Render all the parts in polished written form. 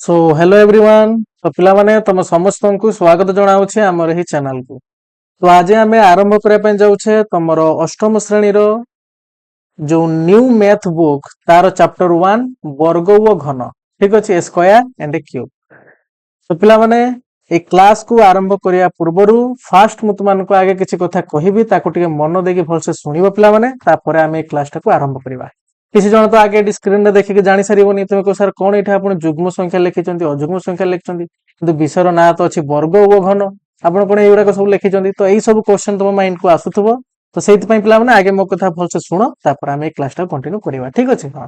So hello everyone. तो पिला माने तुम समस्त को स्वागत जनाऊे आमर ही चैनल को। तो आज आम आरंभ करने जाऊे तुम अष्टम श्रेणी रो जो न्यू मैथ बुक तार चैप्टर 1 वर्ग व घन। ठीक अच्छे स्क्वायर एंड क्यूब। तो पिला माने ए क्लास को आरंभ करिया पूर्वरु फास्ट मु तुमको आगे किसी कथा कहबी ताको टिके मन देकी भलसे सुनिबो पिला माने तापरे आमे क्लास टाको आरंभ करिबा। किसी जन तो आगे स्क्रीन रे देखिक जानि सारिबोनी तुमे को सर कोन एठा आपण जुग्म संख्या लिखिचंती अजुग्म संख्या लिखिचंती किंतु विषयर ना तो अछि वर्ग व घन आपण कोन एउरा को सब लिखिचंती। तो एई सब क्वेश्चन तुम माइंड को आसुथबो। तो सेति पई पिला माने आगे मो कथा भलसे सुनो तापर आमे क्लास टा कंटिन्यू करिबा। ठीक अछि हां।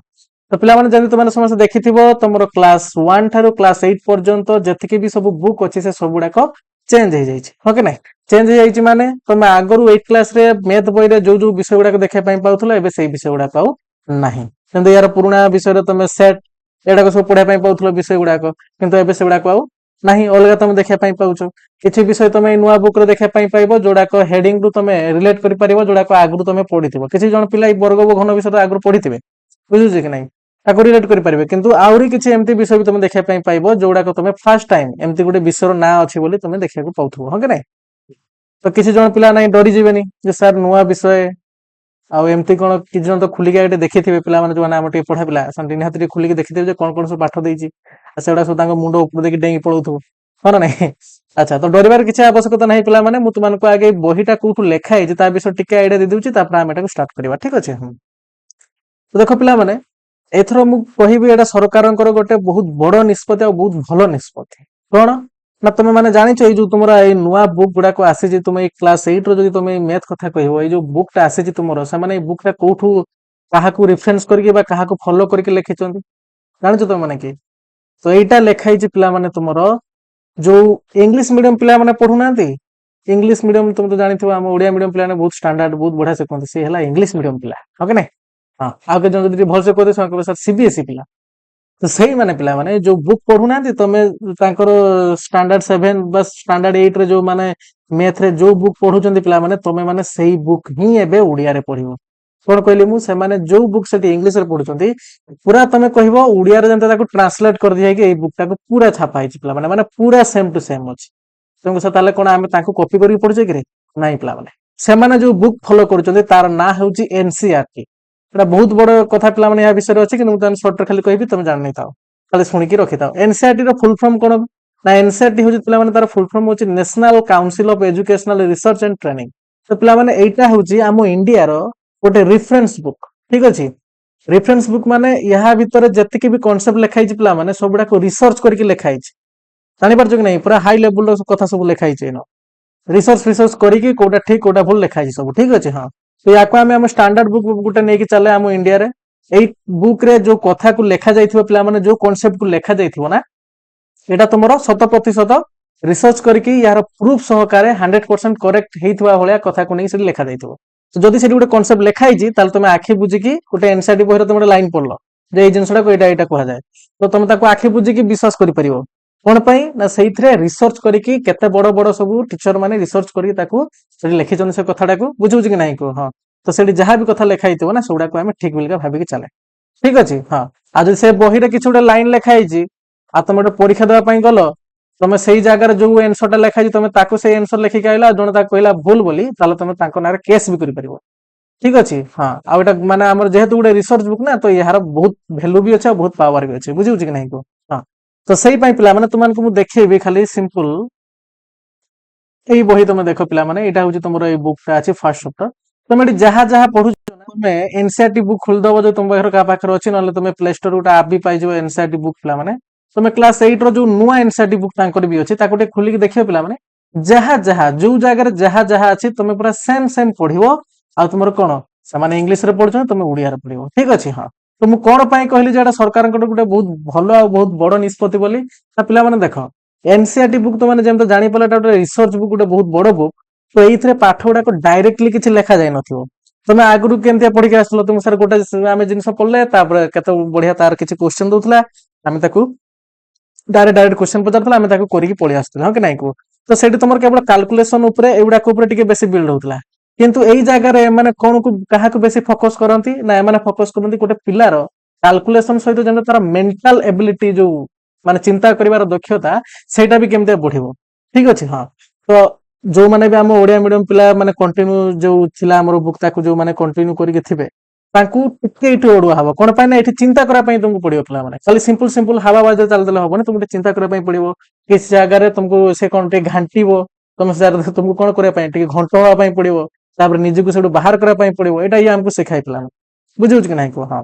तो पिला माने जदि तुम समस्त देखिथिबो तुमरो क्लास 1 थारु क्लास 8 पर्यंत जतिके भी सब बुक अछि से सब गुडा को चेंज हो जाइछि। हो के नै चेंज हो जाइछि माने तुम आगरु 8 क्लास रे मैथ बॉय रे जो जो विषय गुडा को देखै पई पाउथलो एबे सेही विषय गुडा पाउ नाही। किंतु यार पुराना विषय रे तुम सेट एडा को सब पढै पई पाउथलो विषय गुडा को किंतु एबे से गुडा को आउ नाही अलगा तुम देखै पई पाउछो। किछि विषय तुम नुवा बुक रे देखै पई पाइबो जोडा को हेडिंग रु तुम रिलेट करि परिबो जोडा को आगरु तुम पढिथिबो। किछि जण पिला ई वर्ग व घन विषय आगरु पढिथिबे बुझुछि कि नै ताको रिलेट करि परिबे किंतु आउरी किछि एम्ति विषय भी तुम देखै पई पाइबो जोडा को तुम फर्स्ट टाइम एम्ति गुटे विषय ना अछि बोली तुम देखै को पाउथबो। हो के नै तो किछि जण पिला नै डरि जिबेनी जे सर नुवा विषय आउ एमती कोन कि जन तो खुलिक एटे देखिथिबे पिला माने जो हम टे पढा पिला सन दिन हाथरी खुलिक देखिथिबे जे कोन कोन सब पाठ देइछि आ सेडा सब तांको मुंडो ऊपर देखि डेंगी पळौथबो। हो ना नै अच्छा तो डरिबार किछि आवश्यकता नै पिला माने मु तुमनको आगे बहिटा कोठु लेखा है जे ता विषय टिके आइडिया दे देउछि तापर हम एटा स्टार्ट करबा। ठीक अछि तो देखो पिला माने एथरो मु कहिबी एटा सरकारनकर गोटे बहुत बड़ निष्पत्ति आ बहुत भलो निष्पत्ति कोन ना तुम माने जानिछो ए जो तुमरा ए नुवा बुक गुडा को आसे जे तुम ए क्लास 8 रो जदि तुम ए मैथ कथा कहबो ए जो बुक टा आसे जे तुमरो से माने ए बुक टा कोठु काहा को रेफरेंस करके बा काहा को फॉलो करके लिखिचंती जानिछो तुम माने की। तो एटा लेखाई जे पिला माने तुमरो जो इंग्लिश मीडियम पिला माने पढु नांती इंग्लिश मीडियम तुम तो जानिथिबो हम ओडिया मीडियम पिला ने बहुत स्टैंडर्ड बहुत बढ़िया से कोन से हला इंग्लिश मीडियम पिला। हो के नै हां आगे जन जदि भल से कहदे सर सर सीबीएसई पिला तो सही माने पिला माने जो बुक पढु नांती तमे तांकर स्टैंडर्ड 7 बस स्टैंडर्ड 8 रे जो माने मैथ रे जो बुक पढुचंती पिला माने तमे माने सही बुक ही एबे ओडिया रे पढिबो। कोन कहली मु से माने जो बुक सेठी इंग्लिश रे पढुचंती पूरा तमे कहबो ओडिया रे जंता ताको ट्रांसलेट कर दिया कि ए बुक टा को पूरा छापा हिची पिला माने माने पूरा सेम टू सेम अछि। तुमको से ताले कोन हम ताको कॉपी करि पढुचे कि रे नाही पिला माने से माने जो बुक फॉलो करूचंती तार ना होउची एनसीईआरटी एटा बहुत बड़ कथा पिला माने या विषय रे अछि कि मु तन शॉर्ट रे खाली कहबी तुम जान नै थाओ खाली सुनि की रखि थाओ। एनसीईआरटी रो फुल फॉर्म कोन ना एनसीईआरटी होची पिला माने तार फुल फॉर्म होची national council of educational research and training. तो पिला माने एटा होची हम इंडिया रो गोटे रेफरेंस बुक। ठीक अछि रेफरेंस बुक माने यहा भीतर जति भी कांसेप्ट लिखाई छि पिला माने सबडा को रिसर्च करके लिखाई छि जानि पारछ कि नै पूरा हाई लेवल रो कथा सब लिखाई छि न रिसर्च रिसर्च करके कोटा ठीक कोटा भूल लिखाई छि सब। ठीक अछि हां तो याको हम स्टैंडर्ड बुक गुटे नै कि चले हम इंडिया रे एई बुक रे जो कथा को लिखा जाइथिबो पिला माने जो कांसेप्ट को लिखा जाइथिबो ना एटा तुमरो 100% रिसर्च करके यार प्रूफ सहकारे 100% करेक्ट हेइथवा होलिया कथा को नै से लिखा जाइथिबो। तो जदि सेठी गुटे कांसेप्ट लिखा हिची ताल तुम आखि बुझी की गुटे एनसीईआरटी बहिर तुम लाइन पढलो जे ए जिंसडा को एटा कहा जाय तो तुम ताको आखि बुझी की विश्वास करि परिबो। कोन पई ना सेइथरे रिसर्च करके केते बड़ बड़ सब टीचर माने रिसर्च करके ताको सेठी लिखिचन से कथाडा को बुझुछि कि नै को हां तो सेठी जहां भी कथा लिखा हितबो ना सोडा को हम ठीक बिलका भाबी के चले। ठीक अछि हां आ जे से बहिरे किछु गुटे लाइन लिखा हिची आ तुम गोटे परीक्षा देबा पई गलो तमे सेही जागा रे जो आंसर टा लिखा हिची तमे ताको से आंसर लिखि के आइला जण ता कहला भूल बोली ताले तमे ताको नारे केस भी करि परिबो। ठीक अछि हां आ एटा माने हमर जेहेतु गुटे रिसर्च बुक ना तो यार बहुत वैल्यू भी अछि बहुत पावर भी अछि बुझिउ कि नै को हां तो सही पई पिला माने तुमन को मु देखैबी खाली सिंपल एई बही तुम देखो पिला माने एटा होची तुमरो ए बुक टा अछि फर्स्ट चैप्टर तुम एटी जहां जहां पढु तुमे एनसीईआरटी बुक खोल दबो जो तुम बहिर का पाखर अछि नले तुमे प्ले स्टोर गुटा ऐप भी पाइ जो एनसीईआरटी बुक पिला माने तुमे क्लास 8 रो जो नुवा एनसीईआरटी बुक तांकर भी अछि ताको खुली के देखियो पिला माने जहां जहां जो जगह रे जहां जहां अछि तुमे पूरा सेम सेम पढिबो आ तुमरो कोन से माने इंग्लिश रे पढछो तुमे ओडिया रे पढिबो। ठीक अछि हां तो मु कोन पई कहली जे एटा सरकार गुटे बहुत भलो आ बहुत बड़ निष्पत्ति बोली ता पिला माने देखो एनसीईआरटी बुक तो माने जेम तो जानि पले एटा रिसर्च बुक गुटे बहुत बड़ बुक तो एइथरे पाठ गुडा को डायरेक्टली किछि लेखा जाय नथिबो तुमे आगुरु केमतिया पढि के आसलो तुम सर गोटे आमे जिंस पढले तापर केते बढ़िया तार किछि क्वेश्चन दोथला आमे ताकू डायरेक्ट डायरेक्ट क्वेश्चन पचारतला आमे ताकू करिकि पळि आस्तला हां कि नै को तो सेठी तुमर केवल कैलकुलेशन ऊपर एउडा को ऊपर टिके बेसी बिल्ड होतला किंतु एई जागा रे माने कोन को काहा को बेसी फोकस करंती ना माने फोकस करंती गोटे पिलार कैलकुलेशन सहित जेन तार मेंटल एबिलिटी जो ମାନେ ଚିନ୍ତା କରିବାର ଦକ୍ଷତା ସେଇଟା ବି କେମିତି ବଢିବ। ଠିକ ଅଛି। ହଁ, ତ ଯୋଉମାନେ ବି ଆମ ଓଡିଆ ମିଡିୟମ ପିଲା ମାନେ କଣ୍ଟିନ୍ୟୁ ଯୋଉ ଥିଲା ଆମର ବୁକ୍ ତାକୁ ଯୋଉମାନେ କଣ୍ଟିନ୍ୟୁ କରିକି ଥିବେ ତାଙ୍କୁ ଟିକେ ଏଇଠି ଅଡୁଆ ହବ। କଣ ପାଇଁ ନା ଏଠି ଚିନ୍ତା କରିବା ପାଇଁ ତୁମକୁ ପଡିବ ପିଲାମାନେ। ଖାଲି ସିମ୍ପଲ ହାୱାବାଜିରେ ଚାଲିଦେଲେ ହବନି, ତୁମକୁ ଟିକେ ଚିନ୍ତା କରିବା ପାଇଁ ପଡିବ। କିଛି ଜାଗାରେ ତୁମକୁ ସେ କଣ ଟିକେ ଘାଣ୍ଟିବ, ତମ ସେ ଜାଗାରେ ତୁମକୁ କଣ କରିବା ପାଇଁ ଟିକେ ଘଣ୍ଟ ହବା ପାଇଁ ପଡିବ, ତାପରେ ନିଜକୁ ସେଠୁ ବାହାର କରିବା ପାଇଁ ପଡିବ। ଏଇଟା ଇଏ ଆମକୁ ଶିଖାଇ ପିଲାମାନେ। ବୁଝିହଉଛି କି ନାଇଁ କୁହ? ହଁ,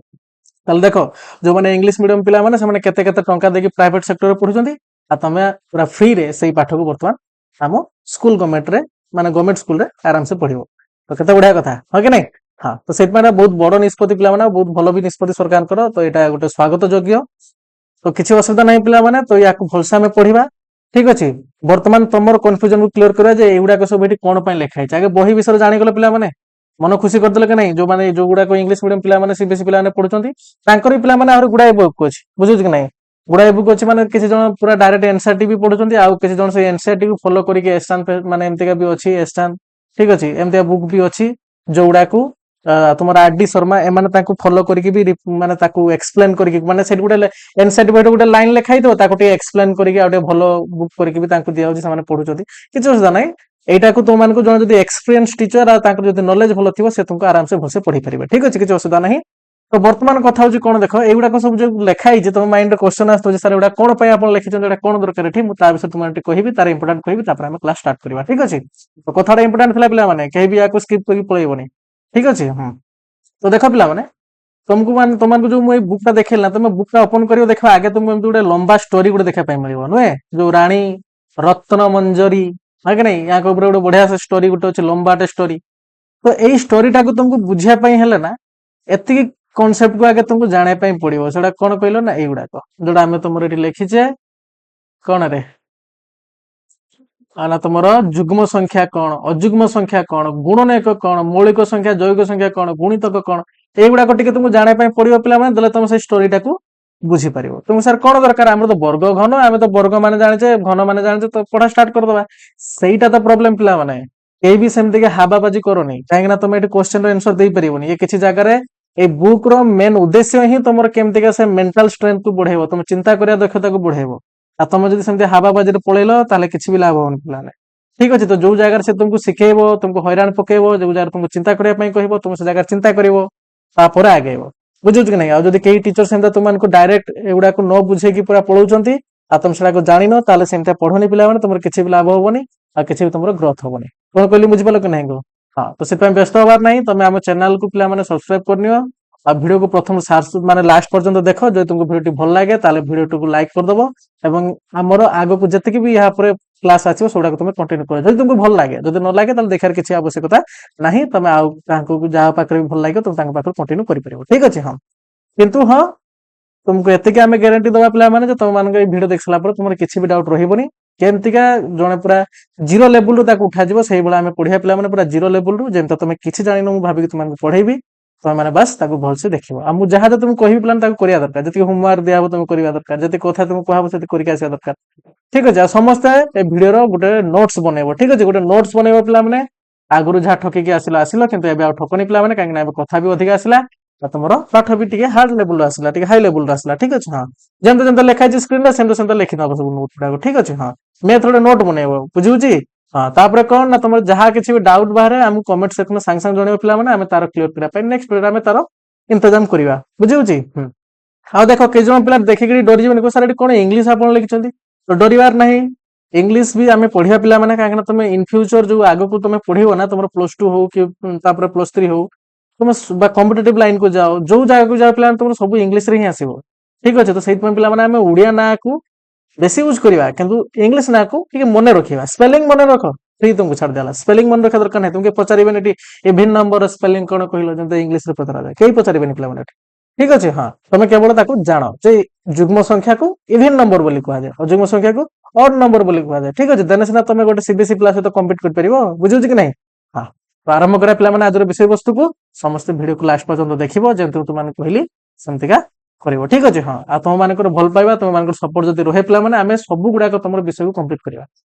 ତାହେଲେ ଦେଖ ଯୋଉମାନେ ଇଂଲିଶ ମିଡିୟମ ପିଲାମାନେ ସେମାନେ କେତେ କେତେ ଟଙ୍କା ଦେଇକି ପ୍ରାଇଭେଟ ସେକ୍ଟରରେ ପଢୁଛନ୍ତି, ଆଉ ତମେ ପୁରା ଫ୍ରିରେ ସେଇ ପାଠକୁ ବର୍ତ୍ତମାନ ଆମ ସ୍କୁଲ ଗଭର୍ଣ୍ଣମେଣ୍ଟରେ ମାନେ ଗଭର୍ଣ୍ଣମେଣ୍ଟ ସ୍କୁଲରେ ଆରାମସେ ପଢିବ। ତ କେତେ ବଢିଆ କଥା, ହଁ କି ନାଇଁ? ହଁ, ତ ସେଥିପାଇଁ ବହୁତ ବଡ ନିଷ୍ପତ୍ତି ପିଲାମାନେ, ବହୁତ ଭଲ ବି ନିଷ୍ପତ୍ତି ସରକାରଙ୍କର। ତ ଏଇଟା ଗୋଟେ ସ୍ୱାଗତ ଯୋଗ୍ୟ। ତ କିଛି ଅସୁବିଧା ନାହିଁ ପିଲାମାନେ। ତ ୟାକୁ ଭଲସେ ଆମେ ପଢିବା। ଠିକ ଅଛି। ବର୍ତ୍ତମାନ ତମର କନଫ୍ୟୁଜନ କୁ କ୍ଲିୟର କରିବା ଯେ ଏଇଗୁଡାକ ସବୁ ଏଠି କଣ ପାଇଁ ଲେଖା ହେଇଛି। ଆଗେ ବହି ବିଷୟରେ ଜାଣିଗଲେ ପିଲାମାନେ, ମନ ଖୁସି କରିଦେଲେ କି ନାଇଁ? ଯୋଉମାନେ ଯୋଉଗୁଡାକ ଇଂଲିଶ ମିଡିୟମ ପିଲାମାନେ ସିବିଏସଇ ପିଲାମାନେ ପଢୁଛନ୍ତି ତାଙ୍କର ବି ପିଲାମାନେ ଆହୁରି ଗୁଡାଏ ବୁକ୍ ଅଛି। ବୁଝୁଛି କି ନାଇଁ? ଗୁଡାଏ ବୁକ୍ ଅଛି ମାନେ କିଛି ଜଣ ପୁରା ଡାଇରେକ୍ଟ ଏନସିଆରଟି ବି ପଢୁଛନ୍ତି, ଆଉ କିଛି ଜଣ ସେଇ ଏନସିଆରଟି କୁ ଫଲୋ କରିକି ଏଷ୍ଟାନ ମାନେ ଏମିତିକା ବି ଅଛି ଏଷ୍ଟାନ। ଠିକ ଅଛି। ଏମିତିଆ ବୁକ୍ ବି ଅଛି ଯୋଉଗୁଡାକୁ ତୁମର ଆର ଡି ଶର୍ମା ଏମାନେ ତାକୁ ଫଲୋ କରିକି ବି ମାନେ ତାକୁ ଏକ୍ସପ୍ଲେନ କରିକି ମାନେ ସେଠି ଗୋଟେ ଏନସିଆରଟି ବହିରେ ଗୋଟେ ଲାଇନ ଲେଖା ହେଇଥିବ ତାକୁ ଟିକେ ଏକ୍ସପ୍ଲେନ କରିକି ଆଉ ଟିକେ ଭଲ ବୁକ୍ କରିକି ବି ତାଙ୍କୁ ଦିଆଯାଉଛି, ସେମାନେ ପଢୁଛନ୍ତି। କିଛି ଅସୁବିଧା ନାହିଁ। ଏଇଟାକୁ ତୁମମାନଙ୍କୁ ଜଣେ ଯଦି ଏକ୍ସପିରିଏନ୍ସ ଟିଚର ଆଉ ତାଙ୍କର ଯଦି ନଲେଜ ଭଲ ଥିବ ସେ ତୁମକୁ ଆରାମସେ ଭଲସେ ପଢେଇ ପାରିବେ। ଠିକ ଅଛି, କିଛି ଅସୁବିଧା ନାହିଁ। ତ ବର୍ତ୍ତମାନ କଥା ହଉଛି କଣ, ଦେଖ ଏଇଗୁଡାକ ସବୁ ଯୋଉ ଲେଖା ହେଇଛି ତମ ମାଇଣ୍ଡରେ କ୍ୱେଶ୍ଚନ ଆସୁଛି ସାର୍ ଏଗୁଡା କଣ ପାଇଁ ଆପଣ ଲେଖିଛନ୍ତି, ଏଟା କଣ ଦରକାର ଏଠି, ମୁଁ ତା ବିଷୟରେ ତୁମକୁ ଟିକେ କହିବି, ତାର ଇମ୍ପୋର୍ଟାଣ୍ଟ କହିବି, ତାପରେ ଆମେ କ୍ଲାସ ଷ୍ଟାର୍ଟ କରିବା। ଠିକ ଅଛି। ତ କଥାଟା ଇମ୍ପୋର୍ଟାଣ୍ଟ ଥିଲା ପିଲାମାନେ, କେହି ବି ୟାକୁ ସ୍କିପ୍ କରିକି ପଳେଇବନି। ଠିକ ଅଛି। ହଁ, ତ ଦେଖ ପିଲାମାନେ ତମକୁ ମାନେ ତମକୁ ଯୋଉ ମୁଁ ଏଇ ବୁକ୍ ଟା ଦେଖେଇଲି ନା, ତମେ ବୁକ୍ ଟା ଓପନ କରିବ ଦେଖିବ ଆଗେ ତୁମକୁ ଏମିତି ଗୋଟେ ଲମ୍ବା ଷ୍ଟୋରି ଗୋଟେ ଦେଖିବା ପାଇଁ ମିଳିବ ନୁହେଁ, ଯୋଉ ରାଣୀ ରତ୍ନ ମଞ୍ଜରୀ, ହଁ କି ନାଇଁ? ୟାଙ୍କ ଉପରେ ଗୋଟେ ବଢିଆ ସେ ଷ୍ଟୋରି ଗୋଟେ ଅଛି, ଲମ୍ବାଟେ ଷ୍ଟୋରି। ତ ଏଇ ଷ୍ଟୋରିଟାକୁ ତୁମକୁ ବୁଝିବା ପାଇଁ ହେଲେ ନା ଏତିକି କନସେପ୍ଟକୁ ଆଗେ ତୁମକୁ ଜାଣିବା ପାଇଁ ପଡିବ। ସେଟା କଣ କହିଲ ନା ଏଇଗୁଡାକ ଯୋଉଟା ଆମେ ତମର ଏଠି ଲେଖିଛେ କଣରେ ନା ତମର ଯୁଗ୍ମ ସଂଖ୍ୟା କଣ, ଅଯୁଗ୍ମ ସଂଖ୍ୟା କଣ, ଗୁଣନୟକ କଣ, ମୌଳିକ ସଂଖ୍ୟା, ଯୌଗିକ ସଂଖ୍ୟା କଣ, ଗୁଣିତକ କଣ, ଏଇଗୁଡାକ ଟିକେ ତୁମକୁ ଜାଣିବା ପାଇଁ ପଡିବ ପିଲାମାନେ। ଦେଲେ ତମେ ସେଇ ଷ୍ଟୋରିଟାକୁ ବୁଝିପାରିବ। ତୁମକୁ ସାର୍ କଣ ଦରକାର, ଆମର ତ ବର୍ଗ ଘନ, ଆମେ ତ ବର୍ଗ ମାନେ ଜାଣିଛେ, ଘନ ମାନେ ଜାଣିଛେ, ତ ପଢା ଷ୍ଟାର୍ଟ କରିଦବା। ସେଇଟା ତ ପ୍ରୋବ୍ଲେମ ପିଲାମାନେ। କେହି ବି ସେମିତିକା ହାବାବାଜି କରନି, କାହିଁକି ନା ତମେ ଏଠି କ୍ୱେଶ୍ଚନ ର ଆନ୍ସର ଦେଇପାରିବନି। ଏ କିଛି ଜାଗାରେ ଏଇ ବୁକ୍ ର ମେନ୍ ଉଦ୍ଦେଶ୍ୟ ହିଁ ତମର କେମିତିକା ସେ ମେଣ୍ଟାଲ ଷ୍ଟ୍ରେନ୍ଥ କୁ ବଢେଇବ, ତମ ଚିନ୍ତା କରିବା ଦକ୍ଷତାକୁ ବଢେଇବ। ଆଉ ତମେ ଯଦି ସେମିତି ହାବାବାଜିରେ ପଳେଇଲ ତାହେଲେ କିଛି ବି ଲାଭ ହବନି ପିଲାମାନେ। ଠିକ ଅଛି। ତ ଯୋଉ ଜାଗାରେ ସେ ତୁମକୁ ଶିଖେଇବ, ତୁମକୁ ହଇରାଣ ପକେଇବ, ଯୋଉ ଜାଗାରେ ତୁମକୁ ଚିନ୍ତା କରିବା ପାଇଁ କହିବ, ତୁମ ସେ ଜାଗାରେ ଚିନ୍ତା କରିବ, ତାପରେ ଆଗେଇବ। ବୁଝୁଛୁ କି ନାଇଁ? ଆଉ ଯଦି କେହି ଟିଚର ସେମିତି ତୁମକୁ ଡାଇରେକ୍ଟ ଏଗୁଡାକୁ ନ ବୁଝେଇକି ପୁରା ପଳଉଛନ୍ତି ଆଉ ତମେ ସେଟାକୁ ଜାଣିନ, ତାହେଲେ ସେମିତିଆ ପଢନି ପିଲାମାନେ, ତମର କିଛି ବି ଲାଭ ହବନି ଆଉ କିଛି ବି ତମର ଗ୍ରୋଥ ହବନି। କଣ କହିଲି ବୁଝିପାରିଲ କି ନାହିଁ? ହଁ, ତ ସେଥିପାଇଁ ବ୍ୟସ୍ତ ହବାର ନାହିଁ। ତମେ ଆମ ଚ୍ୟାନେଲକୁ ପିଲାମାନେ ସବସ୍କ୍ରାଇବ କରିନିଅ ଆଉ ଭିଡିଓକୁ ପ୍ରଥମ ମାନେ ଲାଷ୍ଟ ପର୍ଯ୍ୟନ୍ତ ଦେଖ। ଯଦି ତୁମକୁ ଭିଡିଓଟି ଭଲ ଲାଗେ ତାହେଲେ ଭିଡିଓଟିକୁ ଲାଇକ୍ କରିଦବ ଏବଂ ଆମର ଆଗକୁ ଯେତିକି ବି ଏହା ପରେ କ୍ଲାସ ଆସିବ ସେଗୁଡାକୁ ତମେ କଣ୍ଟିନ୍ୟୁ କର ଯଦି ତୁମକୁ ଭଲ ଲାଗେ। ଯଦି ନ ଲାଗେ ତାହେଲେ ଦେଖିବାର କିଛି ଆବଶ୍ୟକତା ନାହିଁ। ତମେ ଆଉ କାହାକୁ ଯାହା ପାଖରେ ବି ଭଲ ଲାଗିବ ତମେ ତାଙ୍କ ପାଖରେ କଣ୍ଟିନ୍ୟୁ କରିପାରିବ। ଠିକ ଅଛି। ହଁ, କିନ୍ତୁ ହଁ ତୁମକୁ ଏତିକି ଆମେ ଗ୍ୟାରେଣ୍ଟି ଦବା ପିଲାମାନେ ଯେ ତମମାନଙ୍କ ଏଇ ଭିଡିଓ ଦେଖି ସାରିଲା ପରେ ତୁମର କିଛି ବି ଡାଉଟ ରହିବନି। କେମିତିକା ଜଣେ ପୁରା ଜିରୋ ଲେବୁଲରୁ ତାକୁ ଉଠାଯିବ ସେଇଭଳିଆ ଆମେ ପଢିବା ପିଲାମାନେ, ପୁରା ଜିରୋ ଲେବୁଲରୁ। ଯେମିତି ତମେ କିଛି ଜାଣିନ ମୁଁ ଭାବିକି ତୁମକୁ ପଢେଇବି, ତମେ ମାନେ ବାସ୍ ତାକୁ ଭଲସେ ଦେଖିବ। ଆଉ ମୁଁ ଯାହା ତୁମକୁ କହିବି ପିଲାମାନେ ତାକୁ କରିବା ଦରକାର। ଯେତିକି ହୋମୱାର୍କ ଦିଆହବ ତମେ କରିବା ଦରକାର, ଯେତିକି କଥା ତୁମକୁ କୁହାହବ ସେତିକି କରିକି ଆସିବା ଦରକାର। ଠିକ ଅଛି। ଆଉ ସମସ୍ତେ ଏ ଭିଡିଓର ଗୋଟେ ନୋଟ୍ସ ବନେଇବ। ଠିକ ଅଛି। ଗୋଟେ ନୋଟ୍ସ ବନେଇବ ପିଲାମାନେ। ଆଗରୁ ଯାହା ଠକିକି ଆସିଲ କିନ୍ତୁ ଏବେ ଆଉ ଠକନି ପିଲାମାନେ, କାହିଁକି ନା ଏବେ କଥା ବି ଅଧିକା ଆସିଲା ଆଉ ତମର ପାଠ ବି ଟିକେ ହାର୍ଡ ଲେବୁଲର ଆସିଲା, ଟିକେ ହାଇ ଲେବୁଲର ଆସିଲା। ଠିକ ଅଛି। ହଁ, ଯେମିତି ଯେମିତି ଲେଖା ହେଇଛି ସ୍କ୍ରିନରେ ସେମିତି ଲେଖିଦବ ସବୁ ନୋଟ ଗୁଡାକ। ଠିକ ଅଛି। ହଁ, ମେଥ ଗୋଟେ ନୋଟ ବନେଇବ। ବୁଝିହଉଛି? ହଁ, ତାପରେ କଣ ନା ତମର ଯାହା କିଛି ବି ଡାଉଟ ବାହାରେ ଆମକୁ କମେଣ୍ଟ ସେକ୍ସନରେ ସାଙ୍ଗେ ସାଙ୍ଗେ ଜଣେଇବ ପିଲାମାନେ, ଆମେ ତାର କ୍ଲିୟର କରିବା ପାଇଁ ନେକ୍ସଟ ଭିଡିଓରେ ଆମେ ତାର ଇନ୍ତଜାମ କରିବା। ବୁଝିହଉଛି? ଆଉ ଦେଖ କେଇ ଜଣ ପିଲା ଦେଖିକି ଡରିଯିବେନି, ସାର୍ ଏଠି କଣ ଇଂଲିଶ ଆପଣ ଲେଖିଛନ୍ତି। ତ ଡରିବାର ନାହିଁ। ଇଂଲିଶ ବି ଆମେ ପଢିବା ପିଲାମାନେ, କାହିଁକିନା ତମେ ଇନ ଫ୍ୟୁଚର ଯୋଉ ଆଗକୁ ତମେ ପଢିବ ନା, ତମର +2 ହଉ କି ତାପରେ +3 ହଉ, ତମେ କମ୍ପିଟେଟିଭ ଲାଇନକୁ ଯାଅ, ଯୋଉ ଜାଗାକୁ ଯାଅ ପିଲାମାନେ ତମର ସବୁ ଇଂଲିଶରେ ହିଁ ଆସିବ। ଠିକ ଅଛି। ତ ସେଇଥିପାଇଁ ପିଲାମାନେ ଆମେ ଓଡିଆ ନାଁକୁ ବେଶୀ ୟୁଜ କରିବା କିନ୍ତୁ ଇଂଲିଶ ନାଁକୁ ଟିକେ ମନେ ରଖିବା। ସ୍ପେଲିଂ ମନେ ରଖ, ଫ୍ରି ତୁମକୁ ଛାଡି ଦିଆଲା। ସ୍ପେଲିଂ ମନେ ରଖିବା ଦରକାର ନାହିଁ। ତୁମକୁ ପଚାରିବେନି ଏଠି ଇଭିନ୍ ନମ୍ବର ସ୍ପେଲିଂ କଣ କହିଲ, ଯେମିତି ଇଂଲିଶରେ ପଚରାଯାଏ, କେହି ପଚାରିବେନି ପିଲାମାନେ ଏଠି। ଠିକ ଅଛି। ହଁ, ତମେ କେବଳ ତାକୁ ଜାଣ ଯେ ଯୁଗ୍ମ ସଂଖ୍ୟାକୁ ଇଭିନ୍ ନମ୍ବର ବୋଲି କୁହାଯାଏ, ଅଯୁଗ୍ମ ସଂଖ୍ୟାକୁ ଅଡ୍ ନମ୍ବର ବୋଲି କୁହାଯାଏ। ଠିକ ଅଛି। ଦେନ ସିନା ତମେ ଗୋଟେ ସିବିଏସଇ ପିଲା ସହିତ କମ୍ପିଟ କରିପାରିବ। ବୁଝୁଛି କି ନାହିଁ? ହଁ, ତ ଆରମ୍ଭ କରିବା ପିଲାମାନେ ଆଜିର ବିଷୟବସ୍ତୁକୁ। ସମସ୍ତେ ଭିଡିଓକୁ ଲାଷ୍ଟ ପର୍ଯ୍ୟନ୍ତ ଦେଖିବ, ଯେମିତି ତୁମମାନଙ୍କୁ କହିଲି ସେମିତିକା କରିବ। ଠିକ ଅଛି। ହଁ, ଆଉ ତମ ମାନଙ୍କର ଭଲ ପାଇବା, ତମ ମାନଙ୍କର ସପୋର୍ଟ ଯଦି ରହେ ପିଲାମାନେ, ଆମେ ସବୁ ଗୁଡାକ ତମର ବିଷୟକୁ କମ୍ପ୍ଲିଟ କରିବା।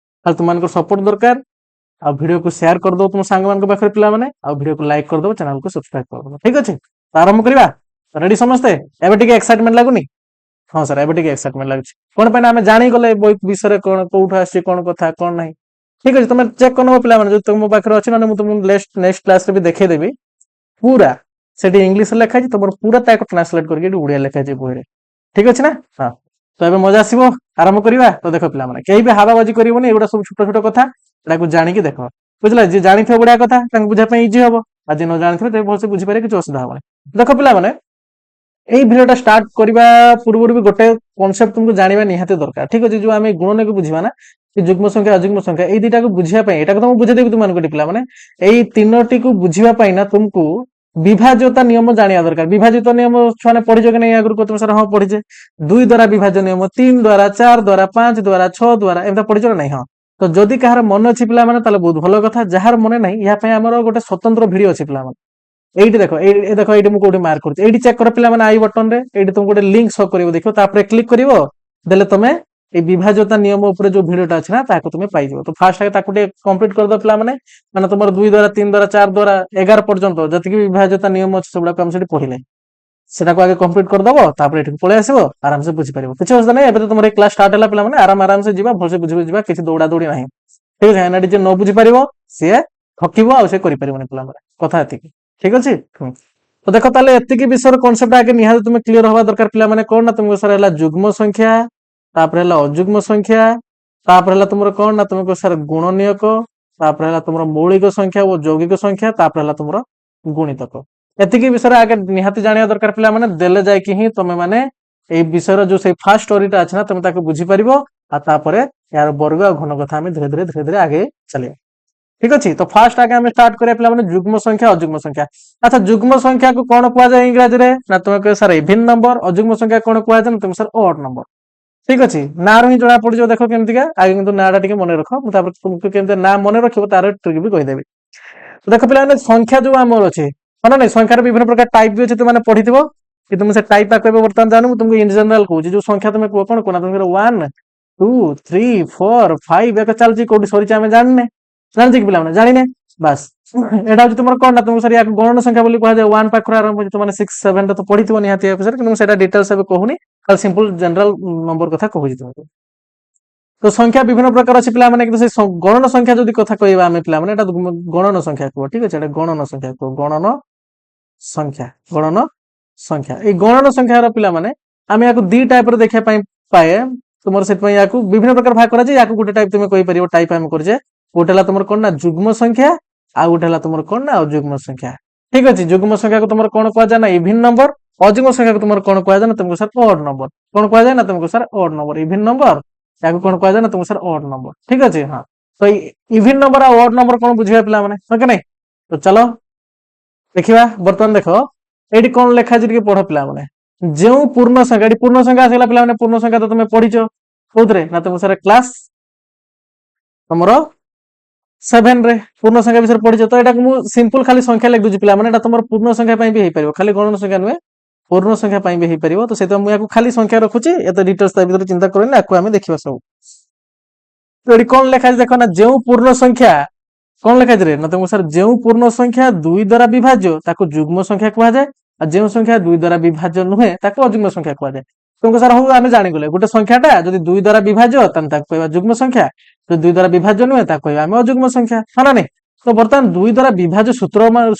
ତାହେଲେ ତୁମମାନଙ୍କର ସପୋର୍ଟ ଦରକାର। ଆଉ ଭିଡିଓକୁ ସେୟାର କରିଦବ ତୁମ ସାଙ୍ଗମାନଙ୍କ ପାଖରେ ପିଲାମାନେ, ଆଉ ଭିଡିଓକୁ ଲାଇକ୍ କରିଦବ, ଚ୍ୟାନେଲକୁ ସବସ୍କ୍ରାଇବ କରିଦବ। ଠିକ ଅଛି। ତ ଆରମ୍ଭ କରିବା। ରେଡି ସମସ୍ତେ? ଏବେ ଟିକେ ଏକ୍ସାଇଟମେଣ୍ଟ ଲାଗୁନି? हाँ सर एबे टिके एक्साइटमेंट लाଗୁଛି कोन पे आमे जानि गले बही विषय कोन कोउठ आसी कोन कथा कोन नाही ठीक अछि तुम चेक करनो पिला माने जो तुम पाखरे अछि ना मु तुम नेक्स्ट क्लास रे भी देखै देबी पूरा सेठी इंग्लिश लेखा छै तमर पूरा ताको ट्रांसलेट करके उड़िया लेखा छै बही रे ठीक अछि ना हां तो एबे मजा आसीबो आरंभ करिवा तो देखो पिला माने केही भी हाबाबाजी करिवोनी एगुडा सब छोट छोट कथा एटाको जानि के देखो बुझला जे जानि थे बडा कथा तंग बुझा पे इजी हबो आ जे न जानि थे ते भलसे बुझी पारे कि असुविधा हबो देखो पिला माने এই ভিডিওটা স্টার্ট করিবা পূর্বରୁ ବି ଗୋଟେ কনসেপ্ট तुमको ଜାଣିବା ନିହାତି ଦରକାର ଠିକ ଅଛି ଯୋଉ ଆମେ ଗୁଣନକୁ ବୁଝିବା ନା କି ଯୁଗ୍ମ ସଂଖ୍ୟା ଅଯୁଗ୍ମ ସଂଖ୍ୟା ଏଇ ଦିଟାକୁ ବୁଝିବା ପାଇଁ ଏଟାକୁ ତ ମୁଁ ବୁଝେଇ ଦେବି ତୁମମାନଙ୍କୁ ପିଲା ମାନେ ଏଇ ତିନୋଟିକୁ ବୁଝିବା ପାଇଁ ନା ତୁମକୁ ବିଭାଜ୍ୟତା ନିୟମ ଜାଣିବା ଦରକାର ବିଭାଜିତ ନିୟମ ଛୁଆମାନେ ପଢିଛ କି ନାହିଁ ଆଗରୁ ତୁମ ସାର୍ ହଁ ପଢିଛେ 2 ଦ୍ୱାରା ବିଭାଜ୍ୟ ନିୟମ 3 ଦ୍ୱାରା 4 ଦ୍ୱାରା 5 ଦ୍ୱାରା 6 ଦ୍ୱାରା ଏମିତି ପଢିଛ ନା ନାହିଁ ହଁ ତ ଯଦି କାହାର ମନେ ଅଛି ପିଲା ମାନେ ତାହେଲେ ବହୁତ ଭଲ କଥା ଯାହାର ମନେ ନାହିଁ ଏହା ପାଇଁ ଆମର ଗୋଟେ ସ୍ୱତନ୍ତ୍ର ଭିଡିଓ ଅଛି ପିଲା ମାନେ এইটি দেখো এই দেখো এইটি মু কোটি মার্ক করছি এইটি চেক কর পিলা মানে আই বটন রে এইটি তুমি গোটে লিংক শো করিব দেখো তারপরে ক্লিক করিব দেলে তুমি এই বিভাজ্যতা নিয়ম উপরে যে ভিডিওটা আছে না তাকে তুমি পাইଯିବ তো ফার্স্ট আগে তাকে কমপ্লিট করে দাও পিলা মানে মানে তোমার 2 দ্বারা 3 দ্বারা 4 দ্বারা 11 পর্যন্ত যতকি বিভাজ্যতা নিয়ম আছে সেগুলা আমি সেটি পড়িলে সেটাকে আগে কমপ্লিট করে দেবো তারপরে এটি পড়ে আসিব আরামসে বুঝি পারিব কিছু অসুবিধা নাই এবে তো তোমার এই ক্লাস স্টার্ট হলা পিলা মানে আরামসে ଯିବା ভলসে বুঝি ଯିବା কিছু দৌড়া দৌড়ি নাই ঠিক আছে এনাটি যে ন বুঝি পারিব সে ঠকিব আর সে করি পারিবনি পিলা মানে কথা এতিকি ঠিক আছে तो देखो ताले एतिकी विषय कॉन्सेप्ट आगे निहाल तुम क्लियर हवा दरकार पिला माने कोन ना तुमको सर हला जुग्म संख्या तापर हला अजुग्म संख्या तापर हला तुमरो कोन ना तुमको सर गुणनीयक तापर हला तुमरो मौलिक संख्या और यौगिक संख्या तापर हला तुमरो गुणितक एतिकी विषय आगे निहाती जानिया दरकार पिला माने देले जाय कि ही तुमे माने ए विषय जो से फर्स्ट स्टोरीटा अछि ना तुम ताको बुझी परिबो आ तापरे यार वर्ग और घन कथा हम धीरे धीरे आगे चले ठीक अच्छे तो फास्ट आगे हमें स्टार्ट करिया पिला माने जुग्म संख्या अजुग्म संख्या अच्छा जुग्म संख्या को कोन कुआ जाय इंग्लिश रे ना तुम कह सर इवन नंबर अजुग्म संख्या कोन कुआ जाय तुम सर ऑड नंबर ठीक अच्छे ना रो ही जणा पड़ जो देखो केमति का आगे किंतु नाडा टिके मने रखो मु तापर तुमको केमते ना मने रखिबो तार ट्रिक भी कहि देबी तो देखो पिला माने संख्या जो हमर अछि माने नहीं संख्या रे विभिन्न प्रकार टाइप भी अछि तुम माने पढिथिबो कि तुम से टाइप आ कहबो बर्तमान जानू तुमको इन जनरल कहू जो संख्या तुम कोन कोन तुम 1 2 3 4 5 एक चलजी कोडी सरी हमें जानने जानछि कि पिला माने जानिने बस एटा हूँ तुम कौन ना तुमको सर या गणन संख्या बोली कहा जाए 1 पाखर आरंभ हो तुम 6 7 तो पढ़ी निहाती एपिसोड कि सेटा डिटेल्स अब कहूनी खाली सिंपल जनरल नंबर कथा कहूँ तुमको तो संख्या विभिन्न प्रकार अछि पिला माने कि से गणन संख्या जदी कथा कहबा हमें पिला माने एटा गणन संख्या को ठीक अछि एटा गणन संख्या को गणन संख्या ए गणन संख्या रो पिला माने हम याको दी टाइप रो देखा पाए तुमर सेट पय याको विभिन्न प्रकार भाग करा जे याको गुटे टाइप तुम कहि परिबो टाइप हम कर जे गोटेला तुमर कोन ना जुग्म संख्या आ गोटेला तुमर कोन ना अजुग्म संख्या ठीक अछि जुग्म संख्या को तुमर कोन कहआ जाय ना इवन नंबर अजुग्म संख्या को तुमर कोन कहआ जाय ना तुमको सर ऑड नंबर कोन कहआ जाय ना तुमको sir odd number even number याको कोन कहआ जाय ना तुमको सर ऑड नंबर ठीक अछि हां तो इवन नंबर आ ऑड नंबर कोन बुझिया पिला माने हो के नै तो चलो देखिबा बर्तमान देखो एडी कोन लेखा जे के पढो पिला माने जेउ पूर्ण संख्या आसेला पिला माने पूर्ण संख्या तो तुम पढिचो कोथरे ना तुम सर क्लास हमरो 7 रे पूर्ण संख्या विषय पढिचो तो एटा मु सिंपल खाली संख्या लिख दुजी पिला माने एटा तुमर पूर्ण संख्या पई भी हे परिबो खाली गणन संख्या नुए पूर्ण संख्या पई भी हे परिबो तो सेतो मु याको खाली संख्या रखुची एतो डिटेल्स ता भीतर चिंता करनी आको हमें देखिबा सब तो एडी कोन लेखा देखो ना जेउ पूर्ण संख्या कोन लेखा रे ना तुम सर जेउ पूर्ण संख्या 2 द्वारा विभाज्य ताको जुग्म संख्या कहआ जाय आ जेउ संख्या 2 द्वारा विभाज्य नुहे ताको अजुग्म संख्या कहआ जाय तुमको सर हो आमे जानि गेले गोटे संख्याटा जदी 2 द्वारा विभाज्य तन ताको कहबा जुग्म संख्या तो 2 द्वारा विभाज्य नुहे ताको कहबा आमे अजुग्म संख्या हाना नै तो बर्तमान 2 द्वारा विभाज्य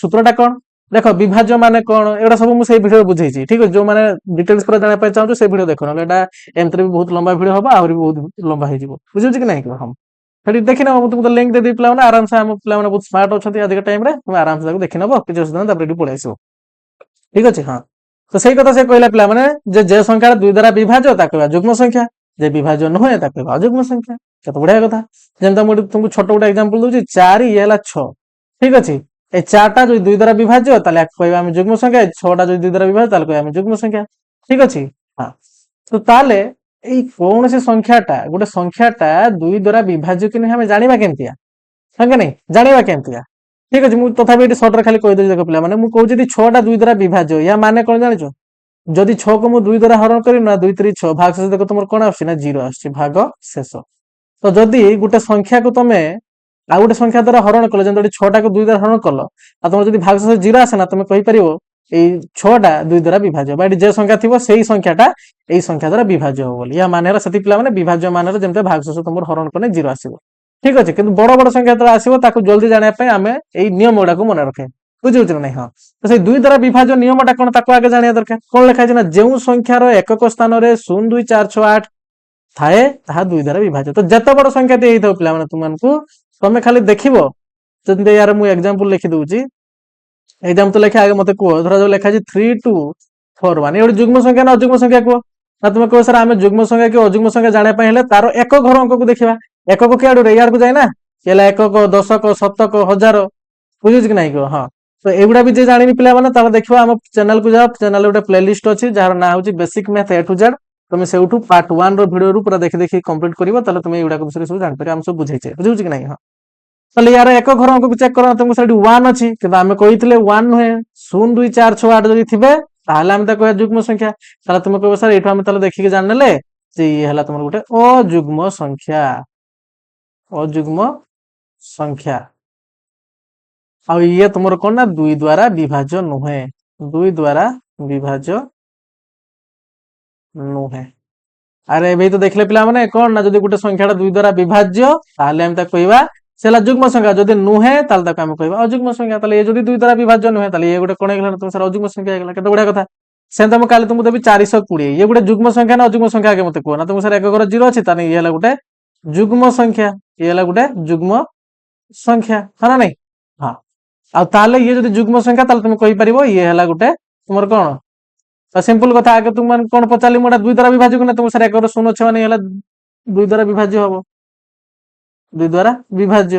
सूत्रटा कोन देखो विभाज्य माने कोन एडा सब मु सेही वीडियो बुझेछि ठीक है जो माने डिटेल्स पर जाना पाइ चाहू से वीडियो देखो न एडा एमतरे भी बहुत लंबा वीडियो होबा और भी बहुत लंबा हे जिवो बुझियो कि नै हम फेरि देखिना हम तुमको लिंक दे दी पिला माने आराम से हम पिला माने बहुत स्मार्ट होछथि अधिक टाइम रे तुम आराम से जाको देखिनबो कि जस दिन तापर रेडी पळे आइसो ठीक अछि हां तो सही कथा से कहला पिला माने जे संख्या 2 द्वारा विभाज्य ताको जुग्म संख्या जे विभाज्य न होय ताको अजुग्म संख्या कत बढ़िया कथा जेंता मु तुमको छोटो गोटा एग्जांपल दोछि 4 ये हला 6 ठीक अछि ए 4 टा जो 2 द्वारा विभाज्य ताले कहबा हम जुग्म संख्या 6 टा जो 2 द्वारा विभाज्य ताले कहबा हम जुग्म संख्या ठीक अछि हां तो ताले एई कोन से संख्याटा गोटे संख्याटा 2 द्वारा विभाज्य कि नै हम जानिबा केमतिया संगे नै जानिबा केमतिया ठीक अछि मु तथापि एटी शॉर्ट रे खाली कहि दे देखो पिला माने मु कहू जदी 6 टा 2 द्वारा विभाज्य या माने कोन जानिचो जदी 6 को मु 2 द्वारा हरण करी ना 2 3 6 भाग शेष देखो तुमर कोन आछि ना 0 आछि भाग शेष तो जदी गोटे संख्या को तमे आ गोटे संख्या द्वारा हरण कलो जंतडी 6 टा को 2 द्वारा हरण कलो आ तुम जदी भाग शेष 0 आसे ना तुम कहि परिबो এই 6টা 2 দ্বারা বিভাজ্য বা এটি যে সংখ্যা থিব সেই সংখ্যাটা এই সংখ্যা দ্বারা বিভাজ্য হব বলি। ইয়া মানে হলা সেতি পিলা মানে বিভাজ্য মানে যেমতে ভাগশেষ তোমার হରଣ কনে 0 আসিব। ঠিক আছে, কিন্তু বড় বড় সংখ্যা যেତେବେଳେ ଆସିବ ତାକୁ ଜଲ୍ଦି ଜାଣିବା ପାଇଁ ଆମେ ଏଇ ନିୟମ ଗୁଡାକୁ ମନେ ରଖେ। ବୁଝିହଉଛି ନା ନାଇଁ? ହଁ, ତ ସେଇ 2 ଦ୍ଵାରା ବିଭାଜ୍ୟ ନିୟମଟା କଣ ତାକୁ ଆଗେ ଜାଣିବା ଦରକାର। କଣ ଲେଖା ହେଇଛି ନା ଯେଉଁ ସଂଖ୍ୟାର ଏକକ ସ୍ଥାନରେ 0 2 4 6 8 ଥାଏ ତାହା 2 ଦ୍ଵାରା ବିଭାଜ୍ୟ। ତ ଯେତେ ବଡ ସଂଖ୍ୟା ଟେ ହେଇଥାଉ ପିଲାମାନେ ତୁମମାନଙ୍କୁ ତମେ ଖାଲି ଦେଖିବ। ଯେମିତି ୟାର ମୁଁ ଏକ୍ସାମ୍ପଲ ଲେଖି ଦଉଛି। ଏକ୍ସାମ୍ପଲ ଲେଖା ଆଗେ ମତେ କୁହ, ଧର ଯୋଉ ଲେଖା ଅଛି 3 2 4 1 ଏ ଗୋଟେ ଯୁଗ୍ମ ସଂଖ୍ୟା ନା ଅଯୁଗ୍ମ ସଂଖ୍ୟା କୁହ। ନା ତୁମେ କହିବ ସାର୍ ଆମେ ଯୁଗ୍ମ ସଂଖ୍ୟା କି ଅଯୁଗ୍ମ ସଂଖ୍ୟା ଜାଣିବା ପାଇଁ ହେଲେ ତାର ଏକ ଘର ଅଙ୍କକୁ ଦେଖିବା। ଏକକ କିଆଡୁ ୟାଡକୁ ଯାଏ ନା, ହେଲା ଏକକ ଦଶକ ଶତକ ହଜାର। ବୁଝୁଛି କି ନାଇଁ କୁହ? ହଁ, ତ ଏଗୁଡା ବି ଯେ ଜାଣିନି ପିଲାମାନେ ତାହେଲେ ଦେଖିବା ଆମ ଚ୍ୟାନେଲକୁ ଯାଅ। ଚ୍ୟାନେଲ ଗୋଟେ ପ୍ଲେଲିଷ୍ଟ ଅଛି ଯାହାର ନାଁ ହଉଛି basic math A to Z। তুমি ସେଇଠୁ ପାର୍ଟ 1 ର ଭିଡିଓରୁ ପୁରା ଦେଖି ଦେଖି କମ୍ପ୍ଲିଟ କରିବ, ତାହେଲେ তুমি ଏଗୁଡାକ ବିଷୟରେ ସବୁ ଜାଣିପାରିବ। ଆମେ ସବୁ ବୁଝେଇଛେ, ବୁଝୁଛି କି ନାଇଁ? ହଁ, ତାହେଲେ ୟାର ଏକ ଘର ଅଙ୍କକୁ ଚେକ୍ କର, ତୁମକୁ ସେଠି 1 ଅଛି, କିନ୍ତୁ ଆମେ କହିଥିଲେ 1 ନୁହେଁ 0 2 4 6 8 ଯଦି ଥିବେ ତାହେଲେ ଆମେ ତାକୁ କହିବା ଯୁଗ୍ମ ସଂଖ୍ୟା। ତାହେଲେ ତୁମେ କହିବ ସାର୍ ଏଇଠୁ ଆମେ ତାହେଲେ ଦେଖିକି ଜାଣିନେଲେ ଯେ ଇଏ ହେଲା ତମର ଗୋଟେ ଅଯୁଗ୍ମ ସଂଖ୍ୟା। ଅଯୁଗ୍ମ ସଂଖ୍ୟା। ଆଉ ଇଏ ତୁମର କଣ ନା 2 ଦ୍ଵାରା ବିଭାଜ୍ୟ ନୁହେଁ। 2 ଦ୍ଵାରା ବିଭାଜ୍ୟ ନୁହେଁ। ଆରେ ଏବେ ତ ଦେଖିଲେ ପିଲାମାନେ କଣ ନା ଯଦି ଗୋଟେ ସଂଖ୍ୟାଟା 2 ଦ୍ଵାରା ବିଭାଜ୍ୟ ତାହେଲେ ଆମେ ତାକୁ କହିବା ସେ ହେଲା ଯୁଗ୍ମ ସଂଖ୍ୟା, ଯଦି ନୁହେଁ ତାହେଲେ ତାକୁ ଆମେ କହିବା ଅଯୁଗ୍ମ ସଂଖ୍ୟା। ତାହେଲେ ଏ ଯଦି 2 ଦ୍ଵାରା ବିଭାଜ୍ୟ ନୁହେଁ ତାହେଲେ ଏ ଗୋଟେ କଣ ହେଇଗଲା ତୁମ ସାର ଅଯୁଗ୍ମ ସଂଖ୍ୟା ହେଇଗଲା। କେତେ ବଢିଆ କଥା। ସେମିତି ମୁଁ କାଲି ତୁମକୁ ଦେବି 420, ଇଏ ଗୋଟେ ଯୁଗ୍ମ ସଂଖ୍ୟା ନା ଅଯୁଗ୍ମ ସଂଖ୍ୟା ଆଗେ ମତେ କୁହ। ନା ତୁମ ସାର ଏକ ଘର 0 ଅଛି, ତାହେଲେ ଇଏ ହେଲା ଗୋଟେ ଯୁଗ୍ମ ସଂଖ୍ୟା। ଇଏ ହେଲା ଗୋଟେ ଯୁଗ୍ମ ସଂଖ୍ୟା, ହଁ ନା ନାଇଁ? ହଁ, ଆଉ ତାହେଲେ ଇଏ ଯଦି ଯୁଗ୍ମ ସଂଖ୍ୟା ତାହେଲେ তুমি କହିପାରିବ ଇଏ ହେଲା ଗୋଟେ ତୁମର କଣ? ତ ସିମ୍ପଲ କଥା, ଆগে ତୁମ ମାନେ କଣ ପଚାରିଲି ମୁଁ, ଏଟା 2 ଦ୍ଵାରା ବିଭାଜ୍ୟ ନା? ତୁମ ସାର ଏକ ଘର 0 ଅଛି ମାନେ ହେଲା 2 ଦ୍ଵାରା ବିଭାଜ୍ୟ ହବ। 2 ଦ୍ଵାରା ବିଭାଜ୍ୟ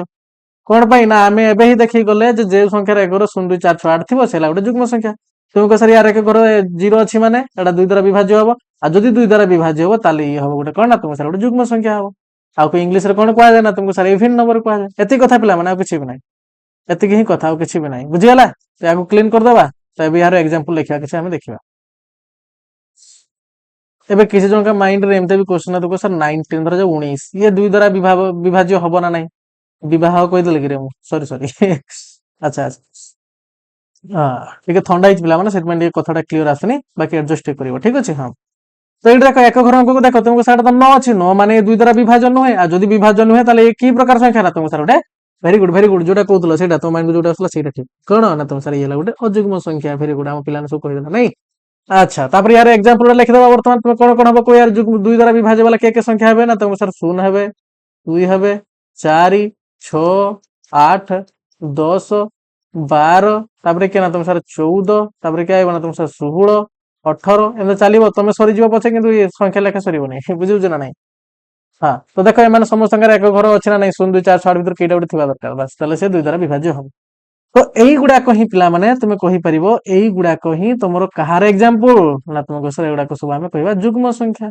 କଣ ପାଇଁ ନା ଆମେ ଏବେ ହିଁ ଦେଖିକି ଗଲେ ଯେ ଯେଉଁ ସଂଖ୍ୟାର ଏକ ଘର 0 2 4 6 8 ଥିବ ସେ ହେଲା ଗୋଟେ ଯୁଗ୍ମ ସଂଖ୍ୟା। ତୁମେ କହ ସାର ୟାର ଏକ ଘର 0 ଅଛି ମାନେ ଏଟା 2 ଦ୍ଵାରା ବିଭାଜ୍ୟ ହବ। ଆଉ ଯଦି 2 ଦ୍ଵାରା ବିଭାଜ୍ୟ ହବ ତାହେଲେ ଇଏ ହବ ଗୋଟେ କଣ ନା ତୁମ ସାର ଗୋଟେ ଯୁଗ୍ମ ସଂଖ୍ୟା ହବ। ଆଉ ଇଂଲିଶ ରେ କଣ କୁହାଯାଏ ନା ତୁମକୁ ସାର ଇଭେନ୍ ନମ୍ବର କୁହାଯାଏ। ଏତିକି କଥା ପିଲାମାନେ, ଆଉ କିଛି ବି ନାହିଁ। ଏତିକି ହିଁ କଥା, ଆଉ କିଛି ବି ନାହିଁ। ବୁଝିଗଲା? ୟାକୁ କ୍ଲିନ କରିଦବା। ତ ଏବେ ଏହାର ଏକ୍ସାମ୍ପଲ ଲେଖିବା, କିଛି ଆମେ ଦେଖିବା। ଏବେ କିଛି ଜଣଙ୍କ ମାଇଣ୍ଡ ରେ ଏମିତି ବି କ୍ୱେଶ୍ଚନ ଆସୁଥିବ ସାର୍ 19 ଧର 19 ଇଏ 2 ଦ୍ଵାରା ବିଭାଜ୍ୟ ହବ ନା ନାହିଁ? ବିବାହ କହିଦେଲେ କି ରେ ମୁଁ? ସରି ସରି ଆଚ୍ଛା ଆଚ୍ଛା, ହଁ ଟିକେ ଥଣ୍ଡା ହେଇଛି ପିଲାମାନେ, ସେଥିପାଇଁ ଟିକେ କଥାଟା କ୍ଲିୟର ଆସୁନି, ବାକି ଆଡଜଷ୍ଟ ଟିକେ କରିବ। ଠିକ ଅଛି? ହଁ, ତ ଏଇଠି ଦେଖ ଏକ ଘର ଅଙ୍କକୁ ଦେଖ, ତୁମକୁ ସାର୍ ତ 9 ଅଛି, 9 ମାନେ 2 ଦ୍ଵାରା ବିଭାଜ୍ୟ ନୁହେଁ। ଆଉ ଯଦି ବିଭାଜ୍ୟ ନୁହେଁ ତାହେଲେ ଏ କି ପ୍ରକାର ସଂଖ୍ୟା ନା? ତୁମ ସାର୍ ଗୋଟେ ଭେରି ଗୁଡ ଭେରି ଗୁଡ, ଯୋଉଟା କହୁଥିଲ ସେଇଟା ତମ ମାଇଣ୍ଡ ଯୋଉଟା ଆସିଲା ସେଇଟା ଠିକ। କଣ ନା ତୁମ ସାର୍ ଇଏ ହେଲା ଗୋଟେ ଅଯୁଗ୍ମ ସଂଖ୍ୟା। ଭେରି ଗୁଡ, ଆମ ପିଲାମାନେ ସବୁ କହିଦେଲା ନାଇଁ? ଆଚ୍ଛା, ତାପରେ ୟାର ଏକ୍ସାମ୍ପଲ ଲେଖିଦବା। ବର୍ତ୍ତମାନ ତୁମେ କଣ କଣ ହବ କୋ ୟାର 2 ଦ୍ଵାରା ବିଭାଜ୍ୟ ବାଲା କେ ସଂଖ୍ୟା ହେବେ ନା? ତୁମ ସାର୍ 0 ହେବେ, 2 ହେବେ, 4 6 8 10 12, ତାପରେ କିଏ ନା ତୁମ ସାର୍ 14, ତାପରେ କିଏ ଆଇବ ନା ତୁମ ସାର୍ 16 18 ଏମିତି ଚାଲିବ। ତମେ ସରିଯିବ ପଛେ କିନ୍ତୁ ଏ ସଂଖ୍ୟା ଲେଖା ସରିବନି। ବୁଝୁଛ ନା ନାଇଁ? ହଁ, ତ ଦେଖ ଏମାନେ ସମସ୍ତଙ୍କର ଏକ ଘର ଅଛି ନା ନାଇଁ? 0 2 4 6 8 ଭିତରେ କେଇଟା ଗୋଟେ ଥିବା ଦରକାର, ବାସ୍ ତାହେଲେ ସେ 2 ଦ୍ଵାରା ବିଭାଜ୍ୟ ହବ। ତ ଏଇଗୁଡାକ ହିଁ ପିଲାମାନେ ତୁମେ କହିପାରିବ, ଏଇଗୁଡାକ ହିଁ ତମର କାହାର ଏକ୍ସାମ୍ପଲ ନା? ତୁମ କହିବ ଏଗୁଡାକ ସବୁ ଆମେ କହିବା ଯୁଗ୍ମ ସଂଖ୍ୟା।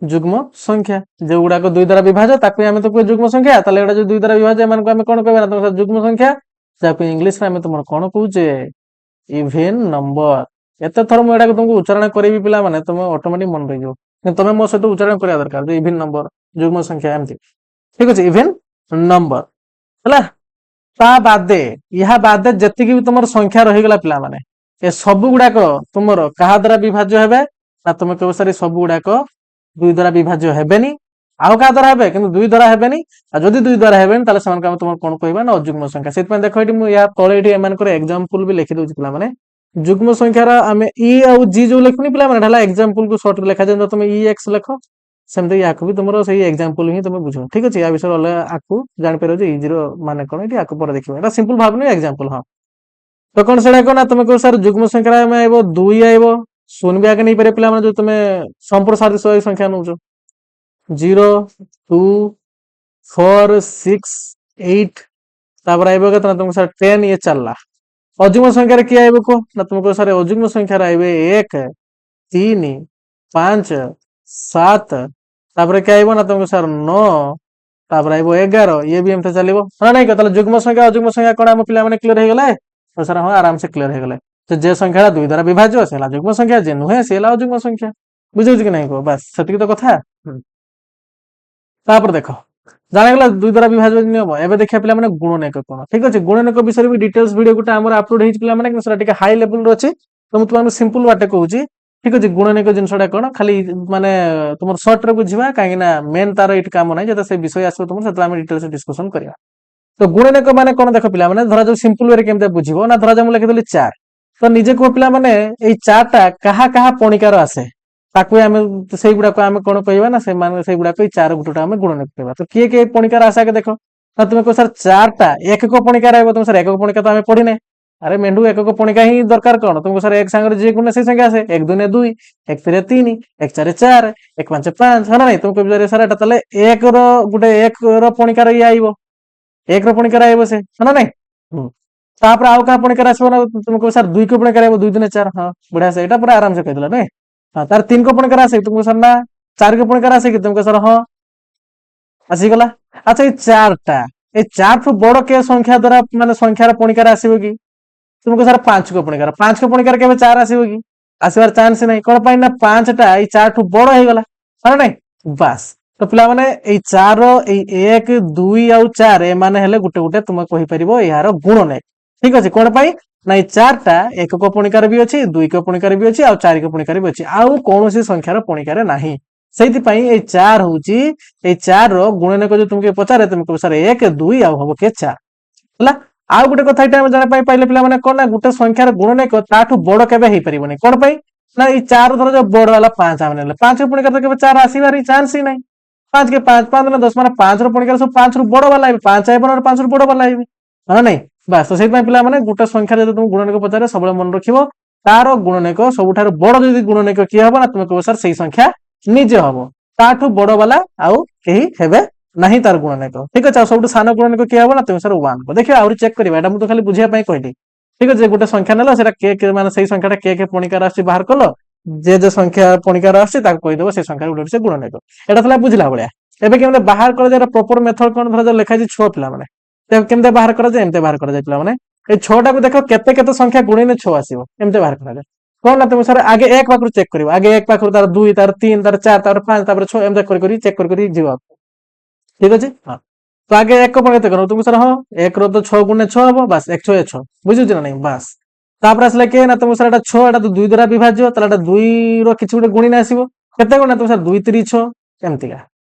ଯୁଗ୍ମ ସଂଖ୍ୟା ଯୋଉଗୁଡାକ 2 ଦ୍ଵାରା ବିଭାଜ୍ୟ ତାକୁ ଆମେ ତ କହିବା ଯୁଗ୍ମ ସଂଖ୍ୟା। ତାହେଲେ ଏଗୁଡା ଯୋଉ 2 ଦ୍ଵାରା ବିଭାଜ୍ୟ ଏମାନଙ୍କୁ ଆମେ କଣ କହିବା ନା? ତମ ଯୁଗ୍ମ ସଂଖ୍ୟା, ଯାହାକୁ ଇଂଲିଶ ରେ ଆମେ ତମର କଣ କହୁଛେ? Even number. ଏତେ ଥର ମୁଁ ଏଟାକୁ ତୁମକୁ ଉଚ୍ଚାରଣ କରିବି ପିଲାମାନେ ତମେ ଅଟୋମେଟିକ ମନେ ରହିଯିବ, କିନ୍ତୁ ତମେ ମୋ ସହିତ ଉଚ୍ଚାରଣ କରିବା ଦରକାର ଯେ ଇଭେନ୍ ନମ୍ବର, ଯୁଗ୍ମ ସଂଖ୍ୟା ଏମିତି। ଠିକ ଅଛି? ଇଭେନ୍ ନମ୍ବର ହେଲା। ତା ବାଦେ ଏହା ବାଦେ ଯେତିକି ବି ତମର ସଂଖ୍ୟା ରହିଗଲା ପିଲାମାନେ, ଏ ସବୁ ଗୁଡାକ ତୁମର କାହା ଦ୍ଵାରା ବିଭାଜ୍ୟ ହେବେ ନା? ତମେ କହିବ ସାର ସବୁ ଗୁଡାକ 2 ଦ୍ଵାରା ବିଭାଜ୍ୟ ହେବେନି। ଆଉ କାହା ଦ୍ଵାରା ହେବେ କିନ୍ତୁ 2 ଦ୍ଵାରା ହେବେନି। ଆଉ ଯଦି 2 ଦ୍ଵାରା ହେବେନି ତାହେଲେ ସେମାନଙ୍କୁ ଆମେ ତମର କଣ କହିବା ନା ଅଯୁଗ୍ମ ସଂଖ୍ୟା। ସେଥିପାଇଁ ଦେଖ ଏଠି ମୁଁ ୟା ତଳେ ଏଠି ଏମାନଙ୍କର ଏକ୍ସାମ୍ପଲ ବି ଲେଖି ଦଉଛି ପିଲାମାନେ। ଯୁଗ୍ମ ସଂଖ୍ୟାର ଆମେ ଇ ଆଉ ଜି ଯୋଉ ଲେଖୁନି ପିଲାମାନେ ହେଲା ଏକ୍ସାମ୍ପଲ କୁ ସର୍ଟ ଲେଖା ଯାଏ। ତମେ ଇ ଏକ୍ସ ଲେଖ, ସେମିତି ୟାକୁ ବି ତମର ସେଇ ଏକ୍ସାମ୍ପଲ ହିଁ ତମେ ବୁଝ। ଠିକ ଅଛି? ୟା ବିଷୟରେ ଅଲଗା ଆକୁ ଜାଣିପାରିବ ଯେ ଇଜି ର ମାନେ କଣ, ଏଠି ଆକୁ ପରେ ଦେଖିବା। ଏଟା ସିମ୍ପଲ ଭାବୁନି ଏକ୍ସାମ୍ପଲ। ହଁ, ତ କଣ ସେଇଟା କହ ନା? ତମେ କହିବ ସାର୍ ଯୁଗ୍ମ ସଂଖ୍ୟା ଆମେ ଆଇବ 2 ଆଇବ, 0 ବି ଆଗେ ନେଇପାରିବ ପିଲାମାନେ ଯୋଉ ତମେ ସମ୍ପ୍ରସାରିତ ସଂଖ୍ୟା ନଉଛ। 0 2 4 6 8, ତାପରେ ଆଇବ କେତେ ନା? ତମକୁ ସାର୍ 10 ଇଏ ଚାଲିଲା। ଅଯୁଗ୍ମ ସଂଖ୍ୟାରେ କିଏ ଆଇବ କୁହ ନା? ତୁମେ କହିବ ସାର୍ ଅଯୁଗ୍ମ ସଂଖ୍ୟାରେ ଆଇବେ 1 3 5 7, ତାପରେ କିଏ ଆଇବ ନା? ତମକୁ ସାର୍ 9, ତାପରେ ଆଇବ 11, ଇଏ ବି ଏମିତି ଚାଲିବ। ହଁ ନାଇଁ? ତାହେଲେ ଯୁଗ୍ମ ସଂଖ୍ୟା ଅଯୁଗ୍ମ ସଂଖ୍ୟା କଣ ଆମ ପିଲାମାନେ କ୍ଲିୟର ହେଇଗଲେ? ସାର୍ ହଁ, ଆରାମସେ କ୍ଲିୟର ହେଇଗଲେ। ଯେ ସଂଖ୍ୟା 2 ଦ୍ଵାରା ବିଭାଜ୍ୟ ସେ ହେଲା ଯୁଗ୍ମ ସଂଖ୍ୟା, ଯେ ନୁହେଁ ସେ ହେଲା ଅଯୁଗ୍ମ ସଂଖ୍ୟା। ବୁଝୁଛି କି ନାଇଁ କୁହ? ବାସ୍ ସେତିକି ତ କଥା। ତାପରେ ଦେଖ ଜାଣିଗଲା ଦୁଇ ଦ୍ୱାରା ବିଭାଜନ ନିୟମ। ଏବେ ଦେଖିବା ପିଲାମାନେ ଗୁଣନେକ କଣ। ଠିକ ଅଛି, ଗୁଣନେକ ବିଷୟରେ ବି ଡିଟେଲ୍ସ ଭିଡିଓ ଗୋଟେ ଆମର ଅପଲୋଡ ହେଇଛି ପିଲାମାନେ, କିନ୍ତୁ ସେଟା ଟିକେ ହାଇ ଲେଭେଲର ଅଛି। ତ ମୁଁ ତୁମକୁ ସିମ୍ପଲ ୱାର୍ଡରେ କହୁଛି। ଠିକ ଅଛି, ଗୁଣନେକ ଜିନିଷଟା କଣ ଖାଲି ମାନେ ତୁମର ସର୍ଟରେ ବୁଝିବା, କାହିଁକି ନା ମେନ୍ ତାର ଏଇଠି କାମ ନାହିଁ। ଯେତେବେଳେ ସେ ବିଷୟ ଆସିବ ତୁମର ସେତେବେଳେ ଆମେ ଡିଟେଲ୍ସ ଡିସ୍କସନ କରିବା। ତ ଗୁଣନେକ ମାନେ କଣ ଦେଖ ପିଲାମାନେ, ଧରାଯାଉ ସିମ୍ପଲ ୱେରେ କେମିତି ବୁଝିବ ନା, ଧରାଯାଉ ମୁଁ ଲେଖିଦେଲି 4। ତ ନିଜେ କୁହ ପିଲାମାନେ ଏଇ 4ଟା କାହା କାହା ପଣିକାର ଆସେ, ତାକୁ ଆମେ ସେଇଗୁଡାକୁ ଆମେ କଣ କହିବା ନା, ସେମାନେ ସେଇଗୁଡାକ ଏଇ 4 ଗୁଟଟା ଆମେ ଗୁଣନେକ କହିବା। ତ କିଏ କିଏ ପଣିକାର ଆସେ ଆଗେ ଦେଖ ନା, ତୁମେ କହ ସାର୍ 4ଟା ଏକକ ପଣିକାର ଆସିବ। ତୁମେ ସାର୍ ଏକକ ପଣିକା ତ ଆମେ ପଢିନେ। ଆରେ ମେଣ୍ଡୁ ଏକକ ପଣିକା ହିଁ ଦରକାର କଣ, ତୁମକୁ ସାର୍ ଏକ ସାଙ୍ଗରେ ଯିଏ ଗୁଣେ ସେଇ ସଂଖ୍ୟା ଆସେ। 1 2 2, 1 3 3, 1 4 4, 1 5 5, ହଁ ନା ନାଇଁ। ତୁମକୁ କହିବେ ସାର୍ ଏଟା ତାହେଲେ 1 ର ଗୋଟେ 1 ର ପଣିକାର ଇଏ ଆଇବ, 1 ର ପଣିକାର ଆଇବ ସେ, ହଁ ନା ନାଇଁ। ତାପରେ ଆଉ କାହା ପଣିକାର ଆସିବ ନା, ତୁମେ କହିବ ସାର୍ 2 କ ପଣିକାର ଆଇବ, 2 3 4, ହଁ ବଢିଆ ସେ, ଏଇଟା ପୁରା ଆରାମସେ କହିଦେଲା ନାଇଁ। ହଁ ତାର 3 କ ପଣିକାର ଆସେ, ତୁମକୁ ସାର୍ ନା 4 କ ପଣିକାର ଆସେ କି, ତୁମକୁ ସାର୍ ହଁ ଆସିଗଲା। ଆଚ୍ଛା ଏଇ 4ଟା, এই 4 ଠୁ ବଡ କେ ସଂଖ୍ୟା ଦ୍ୱାରା ମାନେ ସଂଖ୍ୟାର ପଣିକାର ଆସିବ କି, ତୁମକୁ ସାର୍ 5 କ ପଣିକାର, 5 କ ପଣିକାର କେବେ 4 ଆସିବ କି, ଆସିବାର ଚାନ୍ସ ନାହିଁ। କଣ ପାଇଁ ନା 5ଟା ଏଇ 4 ଠୁ ବଡ ହେଇଗଲା, ହଁ ନାଇଁ। ବାସ୍, ତ ପିଲାମାନେ ଏଇ 4 ଏଇ 1 2 ଆଉ 4 ଏମାନେ ହେଲେ ଗୋଟେ ଗୋଟେ ତୁମେ କହିପାରିବ ଏହାର ଗୁଣନେକ। ଠିକ ଅଛି, କଣ ପାଇଁ ନା ଏଇ 4ଟା ଏକକ ପଣିକାର ବି ଅଛି, 2 କ ପଣିକାର ବି ଅଛି, ଆଉ 4 କ ପଣିକାର ବି ଅଛି, ଆଉ କୌଣସି ସଂଖ୍ୟାର ପଣିକାର ନାହିଁ। ସେଇଥିପାଇଁ ଏଇ 4 ହଉଛି ଏଇ 4 ର ଗୁଣନେକ। ଯଦି ତୁମକୁ ପଚାରେ ତୁମେ କହିବ ସାର୍ 1 2 ଆଉ ହବ କେ 4 ହେଲା। ଆଉ ଗୋଟେ କଥା ଏଇଟା ଆମେ ଜାଣିବା ପାଇଁ ପାଇଲେ ପିଲାମାନେ କଣ ନା, ଗୋଟେ ସଂଖ୍ୟାର ଗୁଣନେକ ତାଠୁ ବଡ କେବେ ହେଇପାରିବନି। କଣ ପାଇଁ ନା ଏଇ 4 ଧର ଯୋଉ ବଡ ହେଲା 5 ଆମେ ନେଲେ, 5 ର ପଣିକାର କେବେ 4 ଆସିବାର ଚାନ୍ସ ହିଁ ନାହିଁ। 5 କେ 5 5 10 ମାନେ 5 ର ପଣିକାର ସବୁ 5 ରୁ ବଡ ବାଲା ଆଇବେ, 5 ଆଇବ ନା 5 ରୁ ବଡ ବାଲା ଆଇବେ, ହଁ ନାଇଁ। ବାସ୍, ତ ସେଇଥିପାଇଁ ପିଲାମାନେ ଗୋଟେ ସଂଖ୍ୟାରେ ଯଦି ତୁମକୁ ଗୁଣନେକ ପଚାରେ ସବୁବେଳେ ମନେ ରଖିବ ତାର ଗୁଣନେକ ସବୁଠାରୁ ବଡ ଯଦି ଗୁଣନେକ କିଏ ହବ ନା, ତୁମେ କହିବ ସାର୍ ସେଇ ସଂଖ୍ୟା ନିଜେ ହବ, ତାଠୁ ବଡ ବାଲା ଆଉ କେହି ହେବେ ନାହିଁ ତାର ଗୁଣନେକ। ଠିକ ଅଛି, ଆଉ ସବୁଠୁ ସାନ ଗୁଣନେକ କିଏ ହବ ନା, ତୁମେ ସାର୍ 1 ଦେଖିବା ଆହୁରି ଚେକ୍ କରିବା। ଏଟା ମୁଁ ତ ଖାଲି ବୁଝିବା ପାଇଁ କହିଲି। ଠିକ ଅଛି, ଗୋଟେ ସଂଖ୍ୟା ନେଲ, ସେଟା କେ ମାନେ ସେଇ ସଂଖ୍ୟାଟା କେ ପଣିକାର ଆସୁଛି ବାହାର କଲ, ଯେ ସଂଖ୍ୟା ପଣିକାର ଆସୁଛି ତାକୁ କହିଦବ ସେଇ ସଂଖ୍ୟା ଗୋଟେ ସେ ଗୁଣନେକ। ଏଟା ଥିଲା ବୁଝିଲା ଭଳିଆ। ଏବେ କେମିତି ବାହାର କରାଯାଏ ପ୍ରପର ମେଥଡ କଣ, ଧରାଯାଉ ଲେଖାଯାଇଛି 6 ପିଲାମାନେ, କେମିତି ବାହାର କରାଯାଏ, ଏମିତି ବାହାର କରାଯାଏ ପିଲାମାନେ। ଏଇ 6ଟାକୁ ଦେଖ କେତେ କେତେ ସଂଖ୍ୟା ଗୁଣିଲେ 6 ଆସିବ, ଏମିତି ବାହାର କରାଯାଏ। କଣ ନା ତୁମେ ସାର୍ ଆଗେ 1 ପାଖରୁ ଚେକ୍ କରିବ, ଆଗେ 1 ପାଖରୁ ତାର 2 ତାର 3 ତାର 4 ତାର 5 ତାପରେ 6 ଏମିତି କରି ଚେକ୍ କରି ଯିବ। ଠିକ ଅଛି, ହଁ। ତ ଆଗେ 1 ପଣି କେତେ କର, ତୁମକୁ ସାର୍ ହଁ 1 ର ତ 6 ଗୁଣେ 6 ହବ, ବାସ୍ 1 6 6, ବୁଝୁଛି ନା ନାଇଁ। ବାସ୍, ତାପରେ ଆସିଲେ କିଏ ନା, ତୁମକୁ ସାର୍ ଏଟା 6, ଏଟା ତ 2 ଦ୍ୱାରା ବିଭାଜ୍ୟ, ତାହେଲେ ଏଟା 2 ର କିଛି ଗୋଟେ ଗୁଣିନେ ଆସିବ। କେତେ ଗୁଣ, ତୁମକୁ ସାର୍ 2 3 6 ଏମିତିକା।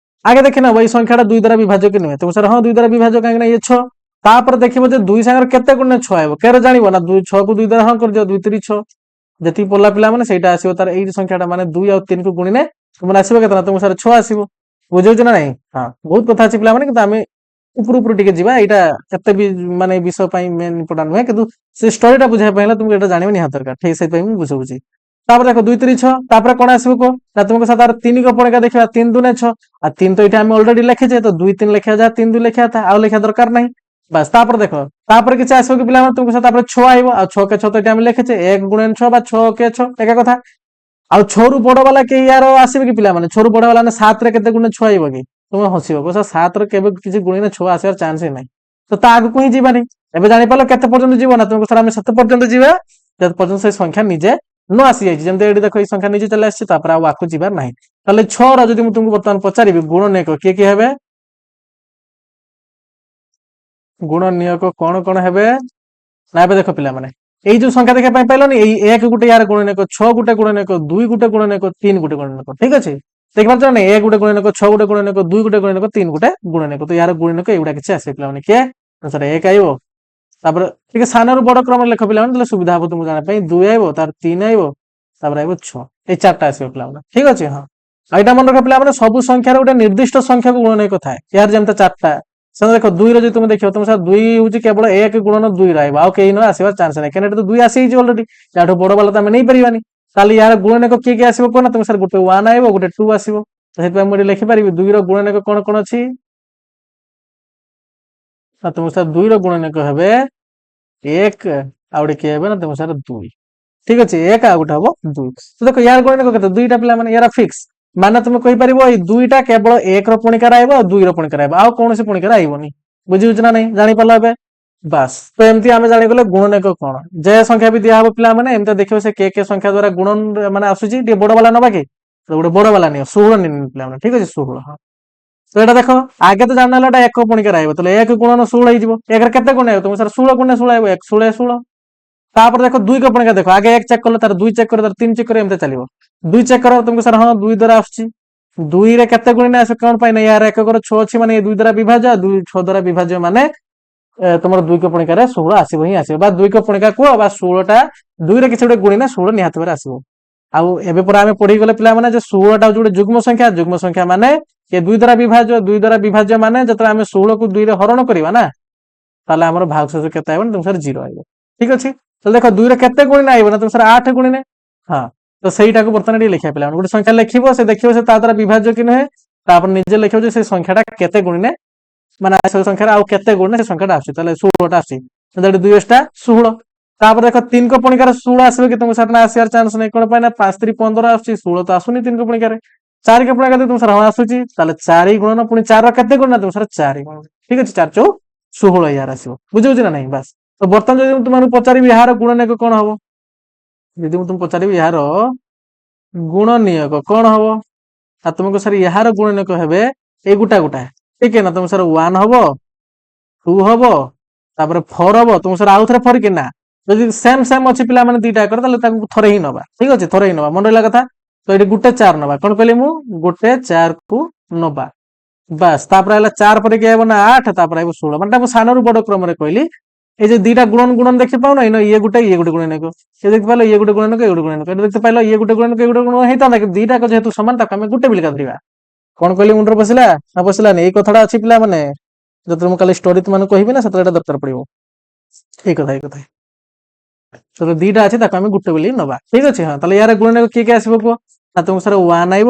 ଆଗେ ଦେଖିନା ଏଇ ସଂଖ୍ୟାଟା 2 ଦ୍ୱାରା ବିଭାଜ୍ୟ କି ନୁହେଁ, ତୁମକୁ ସାର୍ ହଁ 2 ଦ୍ୱାରା ବିଭାଜ୍ୟ, କାହିଁକି ନା ଇଏ 6। ତାପରେ ଦେଖିବ ଯେ 2 ସାଙ୍ଗରେ କେତେ ଗୁଣେ 6 ଆଇବ, କେରେ ଜାଣିବ ନା 6 କୁ 2 ଦ୍ୱାରା ହଁ କରିଦିଅ, 2 3 6 ଯେତିକି ପଡିଲା ପିଲାମାନେ ସେଇଟା ଆସିବ ତାର ଏଇ ସଂଖ୍ୟାଟା, ମାନେ 2 ଆଉ 3 କୁ ଗୁଣିନେ ତୁମର ଆସିବ କେତେ ନା, ତୁମକୁ ସାର୍ 6 ଆସିବ। ବୁଝୁଛୁ ନା ନାଇଁ। ହଁ, ବହୁତ କଥା ଅଛି ପିଲାମାନେ, କିନ୍ତୁ ଆମେ ଉପରୁ ଉପରୁ ଟିକେ ଯିବା। ଏଇଟା ଏତେ ବି ମାନେ ବିଷୟ ପାଇଁ ମେନ୍ ଇମ୍ପୋର୍ଟାଣ୍ଟ ନୁହେଁ, କିନ୍ତୁ ସେ ଷ୍ଟୋରିଟା ବୁଝିବା ପାଇଁ ହେଲେ ତୁମକୁ ଏଇଟା ଜାଣିବା ନିହାତି ଦରକାର। ଠିକ ସେଇଥିପାଇଁ ମୁଁ ବୁଝାଉଛି। ତାପରେ ଦେଖ 2 3 6, ତାପରେ କଣ ଆସିବ କୁହ ନା, ତୁମକୁ ସାର୍ ତାର 3 କ ପଣିକା ଦେଖିବା, 3 2 6, ଆଉ 3 ତ ଏଇଟା ଆମେ ଅଲରେଡି ଲେଖିଛେ, ତ 2 3 ଲେଖିବା ଯାହା 3 2 ଲେଖିବା କଥା, ଆଉ ଲେଖିବା ଦରକାର ନାହିଁ। ବାସ୍, ତାପରେ ଦେଖ ତାପରେ କିଛି ଆସିବ କି ପିଲାମାନେ, ତୁମକୁ ତାପରେ 6 ଆଇବ, ଆଉ 6 କେ 6 ତ ଏଇଟା ଆମେ ଲେଖିଛେ, 1 ଗୁଣନ 6 ବା 6 କେ 6 ଏକା କଥା। ଆଉ 6 ରୁ ବଡ ବାଲା କେହି ୟାର ଆସିବେ କି ପିଲାମାନେ, 6 ରୁ ବଡ ବାଲା ମାନେ 7 ରେ କେତେ ଗୁଣେ 6 ଆଇବ କି, ତୁମେ ହସିବ ବସ, 7 ରେ କେବେ କିଛି ଗୁଣିନେ 6 ଆସିବାର ଚାନ୍ସ ହିଁ ନାହିଁ। ତ ତା ଆଗକୁ ହିଁ ଯିବାନି। ଏବେ ଜାଣିପାରିଲ କେତେ ପର୍ଯ୍ୟନ୍ତ ଯିବ ନା, ତୁମକୁ ସାର୍ ଆମେ ସେତେ ପର୍ଯ୍ୟନ୍ତ ଯିବା ଯେତେ ପର୍ଯ୍ୟନ୍ତ ସେଇ ସଂଖ୍ୟା ନିଜେ ନ ଆସିଯାଇଛି। ଯେମିତି ଏଠି ଦେଖ ଏଇ ସଂଖ୍ୟା ନିଜେ ଚାଲି ଆସିଛି, ତାପରେ ଆଉ ଆଗକୁ ଯିବାର ନାହିଁ। ତାହେଲେ 6 ର ଯଦି ମୁଁ ତୁମକୁ ବର୍ତ୍ତମାନ ପଚାରିବି ଗୁଣନେକ କିଏ କିଏ ହେବେ, ଗୁଣନିୟକ କଣ କଣ ହେବେ ନା, ଏବେ ଦେଖ ପିଲାମାନେ ଏଇ ଯୋଉ ସଂଖ୍ୟା ଦେଖିବା ପାଇଁ ପାଇଲନି, ଏଇ 1 ଗୋଟେ ୟାର ଗୁଣନେକ, 6 ଗୋଟେ ଗୁଣନେକ, 2 ଗୋଟେ ଗୁଣନେକ, 3 ଗୋଟେ ଗୁଣନେକ। ଠିକ ଅଛି, ଦେଖିପାରୁଛ ନା 1 ଗୋଟେ ଗୁଣନେକ, 6 ଗୋଟେ ଗୁଣନେକ, 2 ଗୋଟେ ଗୁଣନେକ, 3 ଗୋଟେ ଗୁଣନେକ। ତ ୟାର ଗୁଣନେକ ଏଇଗୁଡା କିଛି ଆସିବ ପିଲାମାନେ, କିଏ ସାର୍ 1 ଆଇବ, ତାପରେ ଟିକେ ସାନରୁ ବଡ କ୍ରମରେ ଲେଖ ପିଲାମାନେ, ତାହେଲେ ସୁବିଧା ହବ ତୁମକୁ ଜାଣିବା ପାଇଁ। 2 ଆଇବ, ତାର 3 ଆଇବ, ତାପରେ ଆଇବ 6, ଏଇ 4ଟା ଆସିବ ପିଲାମାନେ। ଠିକ ଅଛି, ହଁ। ଆଉ ଏଇଟା ମନେ ରଖ ପିଲାମାନେ, ସବୁ ସଂଖ୍ୟାର ଗୋଟେ ନିର୍ଦ୍ଦିଷ୍ଟ ସଂଖ୍ୟାକୁ ଗୁଣନେକ ଥାଏ, ଏହାର ଯେମିତି 4ଟା। ସେମିତି ଦେଖ 2 ର ଯଦି ତୁମେ ଦେଖିବ, ତୁମେ ସାର୍ 2 ହଉଛି କେବଳ 1 ଗୁଣନ 2 ରେ ଆଇବ, ଆଉ କେହି ନ ଆସିବାର ଚାନ୍ସ ନାହିଁ, କାହିଁକି ଏଟା ତ 2 ଆସିଯାଇଛି ଅଲରେଡି, ୟାଠୁ ବଡ ବାଲା ତ ଆମେ ନେଇପାରିବାନି। ତାହେଲେ ୟାର ଗୁଣନେକ କିଏ କିଏ ଆସିବ କଣ ନା, ତୁମେ ସାର୍ ଗୋଟେ 1 ଆଇବ, ଗୋଟେ 2 ଆସିବ। ସେଥିପାଇଁ ମୁଁ ଏଠି ଲେଖିପାରିବି 2 ର ଗୁଣନେକ କଣ କଣ ଅଛି ନା, ତୁମକୁ ସାର୍ 2 ର ଗୁଣନେକ ହେବେ 1, ଆଉ ଗୋଟେ କିଏ ହେବେ ନା, ତୁମକୁ ସାର୍ 2। ଠିକ ଅଛି, 1 ଆଉ ଗୋଟେ ହବ 2। ତ ଦେଖ ୟାର ଗୁଣନେକ କେତେ, 2ଟା ପିଲାମାନେ, ୟାର ଫିକ୍ସ। ମାନେ ତୁମେ କହିପାରିବ ଏଇ 2ଟା କେବଳ 1 ର ପଣିକାର ଆଇବ, ଆଉ 2 ର ପଣିକାର ଆଇବ, ଆଉ କୌଣସି ପଣିକାର ଆଇବନି। ବୁଝିହଉଛି ନା ନାଇଁ, ଜାଣିପାରିଲ ଏବେ। ବାସ୍, ତ ଏମିତି ଆମେ ଜାଣିଗଲେ ଗୁଣନେକ କଣ। ଯେ ସଂଖ୍ୟା ବି ଦିଆହବ ପିଲାମାନେ, ଏମିତି ଦେଖିବ ସେ କେ ସଂଖ୍ୟା ଦ୍ୱାରା ଗୁଣନ ମାନେ ଆସୁଛି। ଟିକେ ବଡ ବାଲା ନବା କି, ତ ଗୋଟେ ବଡ ବାଲା ନିଅ, 16 ନିଅ ପିଲାମାନେ। ଠିକ ଅଛି, 16, ହଁ। তো এটা দেখো আগে তো জাଣିଲା এটা ଏକ ପଣିକାରେ ଆଇବ ତାହେଲେ 1 ଗୁଣନ 16 ହେଇଯିବ। 1 ରେ କେତେ ଗୁଣ ଆଇବ ତମେ ସାର 16 ଗୁଣନ 16 ଆଇବ 1 16 16। ତାପରେ ଦେଖ 2 କ ପଣିକା ଦେଖ ଆगे 1 ଚେକ୍ କଲ ତାର 2 ଚେକ୍ କର ତାର 3 ଚେକ୍ କର ଏମିତି ଚାଲିବ। 2 ଚେକ୍ କର ତମକୁ ସାର ହଁ 2 ଦ୍ୱାରା ଆସୁଛି। 2 ରେ କେତେ ଗୁଣିନେ ଆସିବ କଣ ପାଇଁ ନା ୟାର ଏକକର 6 ଅଛି ମାନେ ଏ 2 ଦ୍ୱାରା ବିଭାଜ୍ୟ 2 6 ଦ୍ୱାରା ବିଭାଜ୍ୟ ମାନେ ତମର 2 କ ପଣିକାରେ 16 ଆସିବ ହିଁ ଆସିବ ବା 2 କ ପଣିକା କୁହ ବା 16 ଟା 2 ରେ କିଛି ଗୋଟେ ଗୁଣିନେ 16 ନିହାତି ଭାବରେ ଆସିବ। ଆଉ ଏବେ ପରେ ଆମେ ପଢି ଗଲେ ପିଲା ମାନେ ଯେ 16 ଟା ଯୋଉଟେ ଯୁଗ୍ମ ସଂଖ୍ୟା ମାନେ ଏ 2 ଦ୍ୱାରା ବିଭାଜ୍ୟ ମାନେ ଯେତେବେଳେ ଆମେ 16 କୁ 2 ରେ ହରଣ କରିବା ନା ତାହେଲେ ଆମର ଭାଗଶେଷ କେତେ ଆଇବ ନା ତୁମ ସାର 0 ଆଇବ। ଠିକ ଅଛି ତାହେଲେ ଦେଖ 2 ରେ କେତେ ଗୁଣିନେ ଆଇବ ନା ତୁମ ସାର 8 ଗୁଣିନେ। ହଁ ତ ସେଇଟାକୁ ବର୍ତ୍ତମାନ ଟିକେ ଲେଖିବା ପିଲା ଗୋଟେ ସଂଖ୍ୟା ଲେଖିବ ସେ ଦେଖିବ ସେ ତା ଦ୍ୱାରା ବିଭାଜ୍ୟ କି ନୁହେଁ ତାପରେ ନିଜେ ଲେଖିବ ଯେ ସେ ସଂଖ୍ୟାଟା କେତେ ଗୁଣିନେ ମାନେ ସେ ସଂଖ୍ୟାରେ ଆଉ କେତେ ଗୁଣିନେ ସେ ସଂଖ୍ୟାଟା ଆସୁଛି ତାହେଲେ 16 ଟା ଆସୁଛି ତାହେଲେ 2 ଟା 16। ତାପରେ ଦେଖ 3 କ ପଣିକାରେ 16 ଆସିବ କି ତୁମ ସାର ନା ଆସିବାର ଚାନ୍ସ ନାହିଁ କଣ ପାଇଁ ନା 5 3 15 ଆସୁଛି 16 ତ ଆସୁନି 3 କ ପଣିକାରେ। 4 କ ପଣିକାରେ ତୁମ ସାର ହଁ ଆସୁଛି ତାହେଲେ 4 ଗୁଣନ ପୁଣି 4 ର କେତେ ଗୁଣ ତୁମ ସାର 4 ଗୁଣ। ଠିକ ଅଛି 4 ଚଉ 16 ୟାର ଆସିବ ବୁଝୁଛି ନା ନାହିଁ ବାସ୍। ତ ବର୍ତ୍ତମାନ ଯଦି ମୁଁ ତୁମକୁ ପଚାରିବି ଏହାର ଗୁଣନୀୟକ କଣ ହବ ଯଦି ମୁଁ ତୁମକୁ ପଚାରିବି ଏହାର ଗୁଣନୀୟକ କଣ ହବ ଆଉ ତୁମକୁ ସାର ଏହାର ଗୁଣନୀୟକ ହେବେ ଏଇ ଗୋଟା ଠିକ है ना तुम सर 1 हब 2 हब तापर 4 हब तुम सर आउ थे 4 कि ना যদি সেম ଅଛି ପିଲାମାନେ ଦିଟା ଆକର ତାହେଲେ ତାକୁ ଥରେ ହିଁ ନବା ଠିକ ଅଛି ଥରେ ହିଁ ନବା ମନେ ରହିଲା କଥା। ତ ଏଠି ଗୋଟେ 4 ନବା କଣ କହିଲି ମୁଁ ଗୋଟେ 4 କୁ ନବା ବାସ୍ ତାପରେ ହେଲା 4 ପରେ କି ଆଇବ ନା 8 ତାପରେ ଆଇବ 16 ମାନେ ମୁଁ ସାନରୁ ବଡ କ୍ରମରେ କହିଲି। এই যে দুইটা গুণন দেখি পাও না ইয়ে গোটে গুণনক সে দেখতে পাইলো ইয়ে গোটে গুণনক ইয়ে গোটে গুণনক এটা দেখতে পাইলো ইয়ে গোটে গুণনক ইয়ে গোটে গুণনক ହେଇଥାନ୍ତା কিন্তু দুইটাକ যেহেতু সমান তাକୁ ଆମେ ଗୋଟେ ବିଲିକା ଧରିବା। କଣ କହିଲି ମୁଣ୍ଡରେ ପଶିଲା ନା ପଶିଲାନି ଏଇ କଥାଟା ଅଛି ପିଲାମାନେ ଯେତେବେଳେ ମୁଁ କାଲି ଷ୍ଟୋରି ତୁମମାନଙ୍କୁ କହିବି ନା ସେତେବେଳେ ଏଟା ଦରକାର ପଡିବ। ଏଇ କଥା ତ ଦିଟା ଅଛି ତାକୁ ଆମେ ଗୋଟେ ବୋଲି ନବା ଠିକ ଅଛି। ହଁ ତାହେଲେ ୟାର ଗୁଣନକ କିଏ କିଏ ଆସିବ କୁହ ନା ତୁମକୁ ସାର 1 ଆଇବ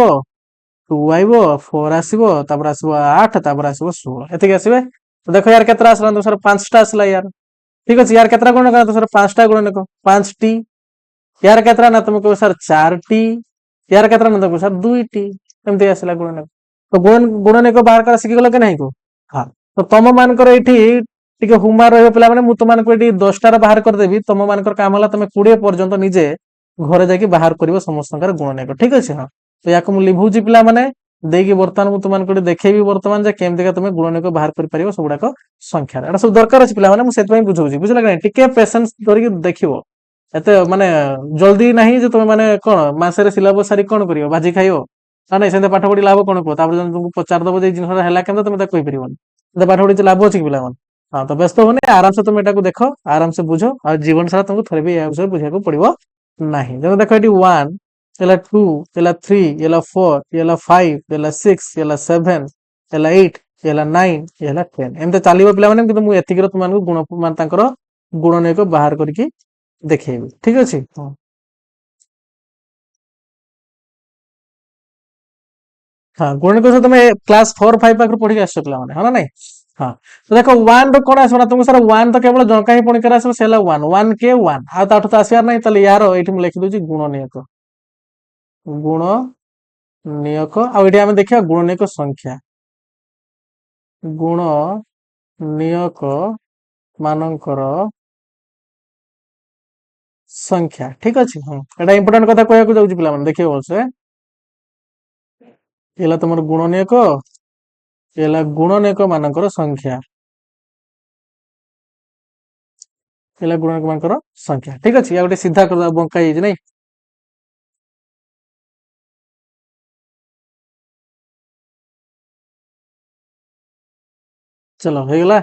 2 ଆଇବ 4 ଆସିବ ତାପରେ ଆସିବ 8 ତାପରେ ଆସିବ 16 ଏତିକି ଆସିବେ। ତ ଦେଖ ୟାର କେତେଟା ଆସିଲା ତୁମ ସାର 5ଟା ଆସିଲା ୟାର ठीक अच्छे यार केतरा गुणनक ना तो सर 5टा गुणनक 5टी यार केतरा ना तुमको सर 4टी यार केतरा ना तुमको सर 2टी एमती आसला गुणनक। तो गुणनक बाहर कर सिखि गलो के नहीं को हां तो तुम मानकर एठी टिके हुमा रहबे पिला माने मु तुम मानकर एठी 10टा रे बाहर कर देबी तुम मानकर काम होला तुम 20 पर्यंत निजे घरे जाके बाहर करिवो समस्तकर गुणनक ठीक अछि। हां तो याको मु लिभुजी पिला माने देकी वर्तमान मु तुम मानकर देखेबी वर्तमान जे केमति का तुम गुणनक बाहर कर परिवो सबुडाक संख्या एटा सब दरकार अछि पिला माने मु सेत पई बुझौजी बुझला कि टिके पेशेंस धरि देखिवो एते माने जल्दी नहीं जे तुम माने कोन मासे रे सिलेबस सारी कोन करियो भाजी खाइयो ना नहीं सेते पाठ पढी लाभ कोन को तापर जन तुमको पचार दबो जे जिनसा हैला केन तुम ता कहि परिबोन सेते पाठ पढी लाभ अछि कि पिला मन। हां तो व्यस्त होने आराम से तुम एटा को देखो आराम से बुझो और जीवन सारा तुमको थरे भी या विषय बुझिया को पड़िबो नहीं जब देखो एटी 1 एला 2 एला 3 एला 4 एला 5 एला 6 एला 7 एला 8 एला 9 एला 10 एमते चालिबो पिला माने किंतु मु एतिकिरो तुमनको गुण मान तांकर गुणनक बाहर करके देखेबी ठीक अछि। हाँ गुणनक से तुम क्लास 4 5 पाखर पढ़ी आसो पिला माने हां ना नहीं। हाँ तो देखो 1 रो कोन आसो ना तुमको सर 1 तो केवल जनका ही पणी कर आसो सेला 1 1 के 1 आ ताठो तो आसीयार नहीं तले यार एठी मु लिखि दोजी गुणनक आ एठी हम देखिया गुणनक संख्या गुणनक मानकर संख्या ठीक अछि। हां एटा इंपोर्टेंट कथा कहया को जाउची पिला माने देखियो बोलसे एला तुमर गुणनक एला गुणनक मानकर संख्या एला गुणनक मानकर संख्या ठीक अछि। या गोटे सीधा कर बंका हिज नहीं चलो हो गेला।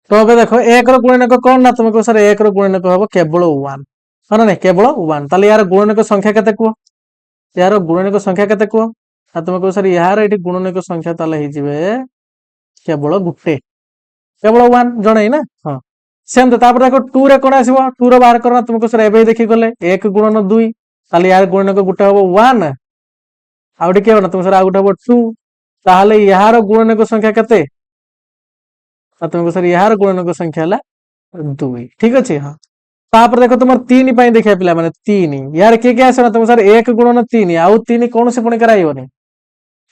तो अब देखो 1 रो गुणनक कोन ना तुमको सर 1 रो गुणनक हबो केवल 1 हां नहीं केवल 1 ताले यार गुणनक संख्या केते को यार गुणनक संख्या केते को आ तुमको सर यार एठी गुणनक संख्या ताले हि जिवे केवल गुटे केवल 1 जणे ना। हां सेम तो तापर देखो 2 रे कोन आसीबो 2 रो बाहर करना तुमको सर एबे देखि गले 1 गुणन 2 ताले यार गुणनक गुटे हबो 1 आउडी के ना तुम सर आ गुटे हबो 2 ताले यार गुणनक संख्या केते तुमको सर यार गुणनक संख्या हला 2 ठीक अछि। हां तापर देखो तुम 3 पई देखिया पिला माने 3 यार के आसे ना तुम सर 1 गुणन 3 आउ 3 कोन से पणी कराइबोनी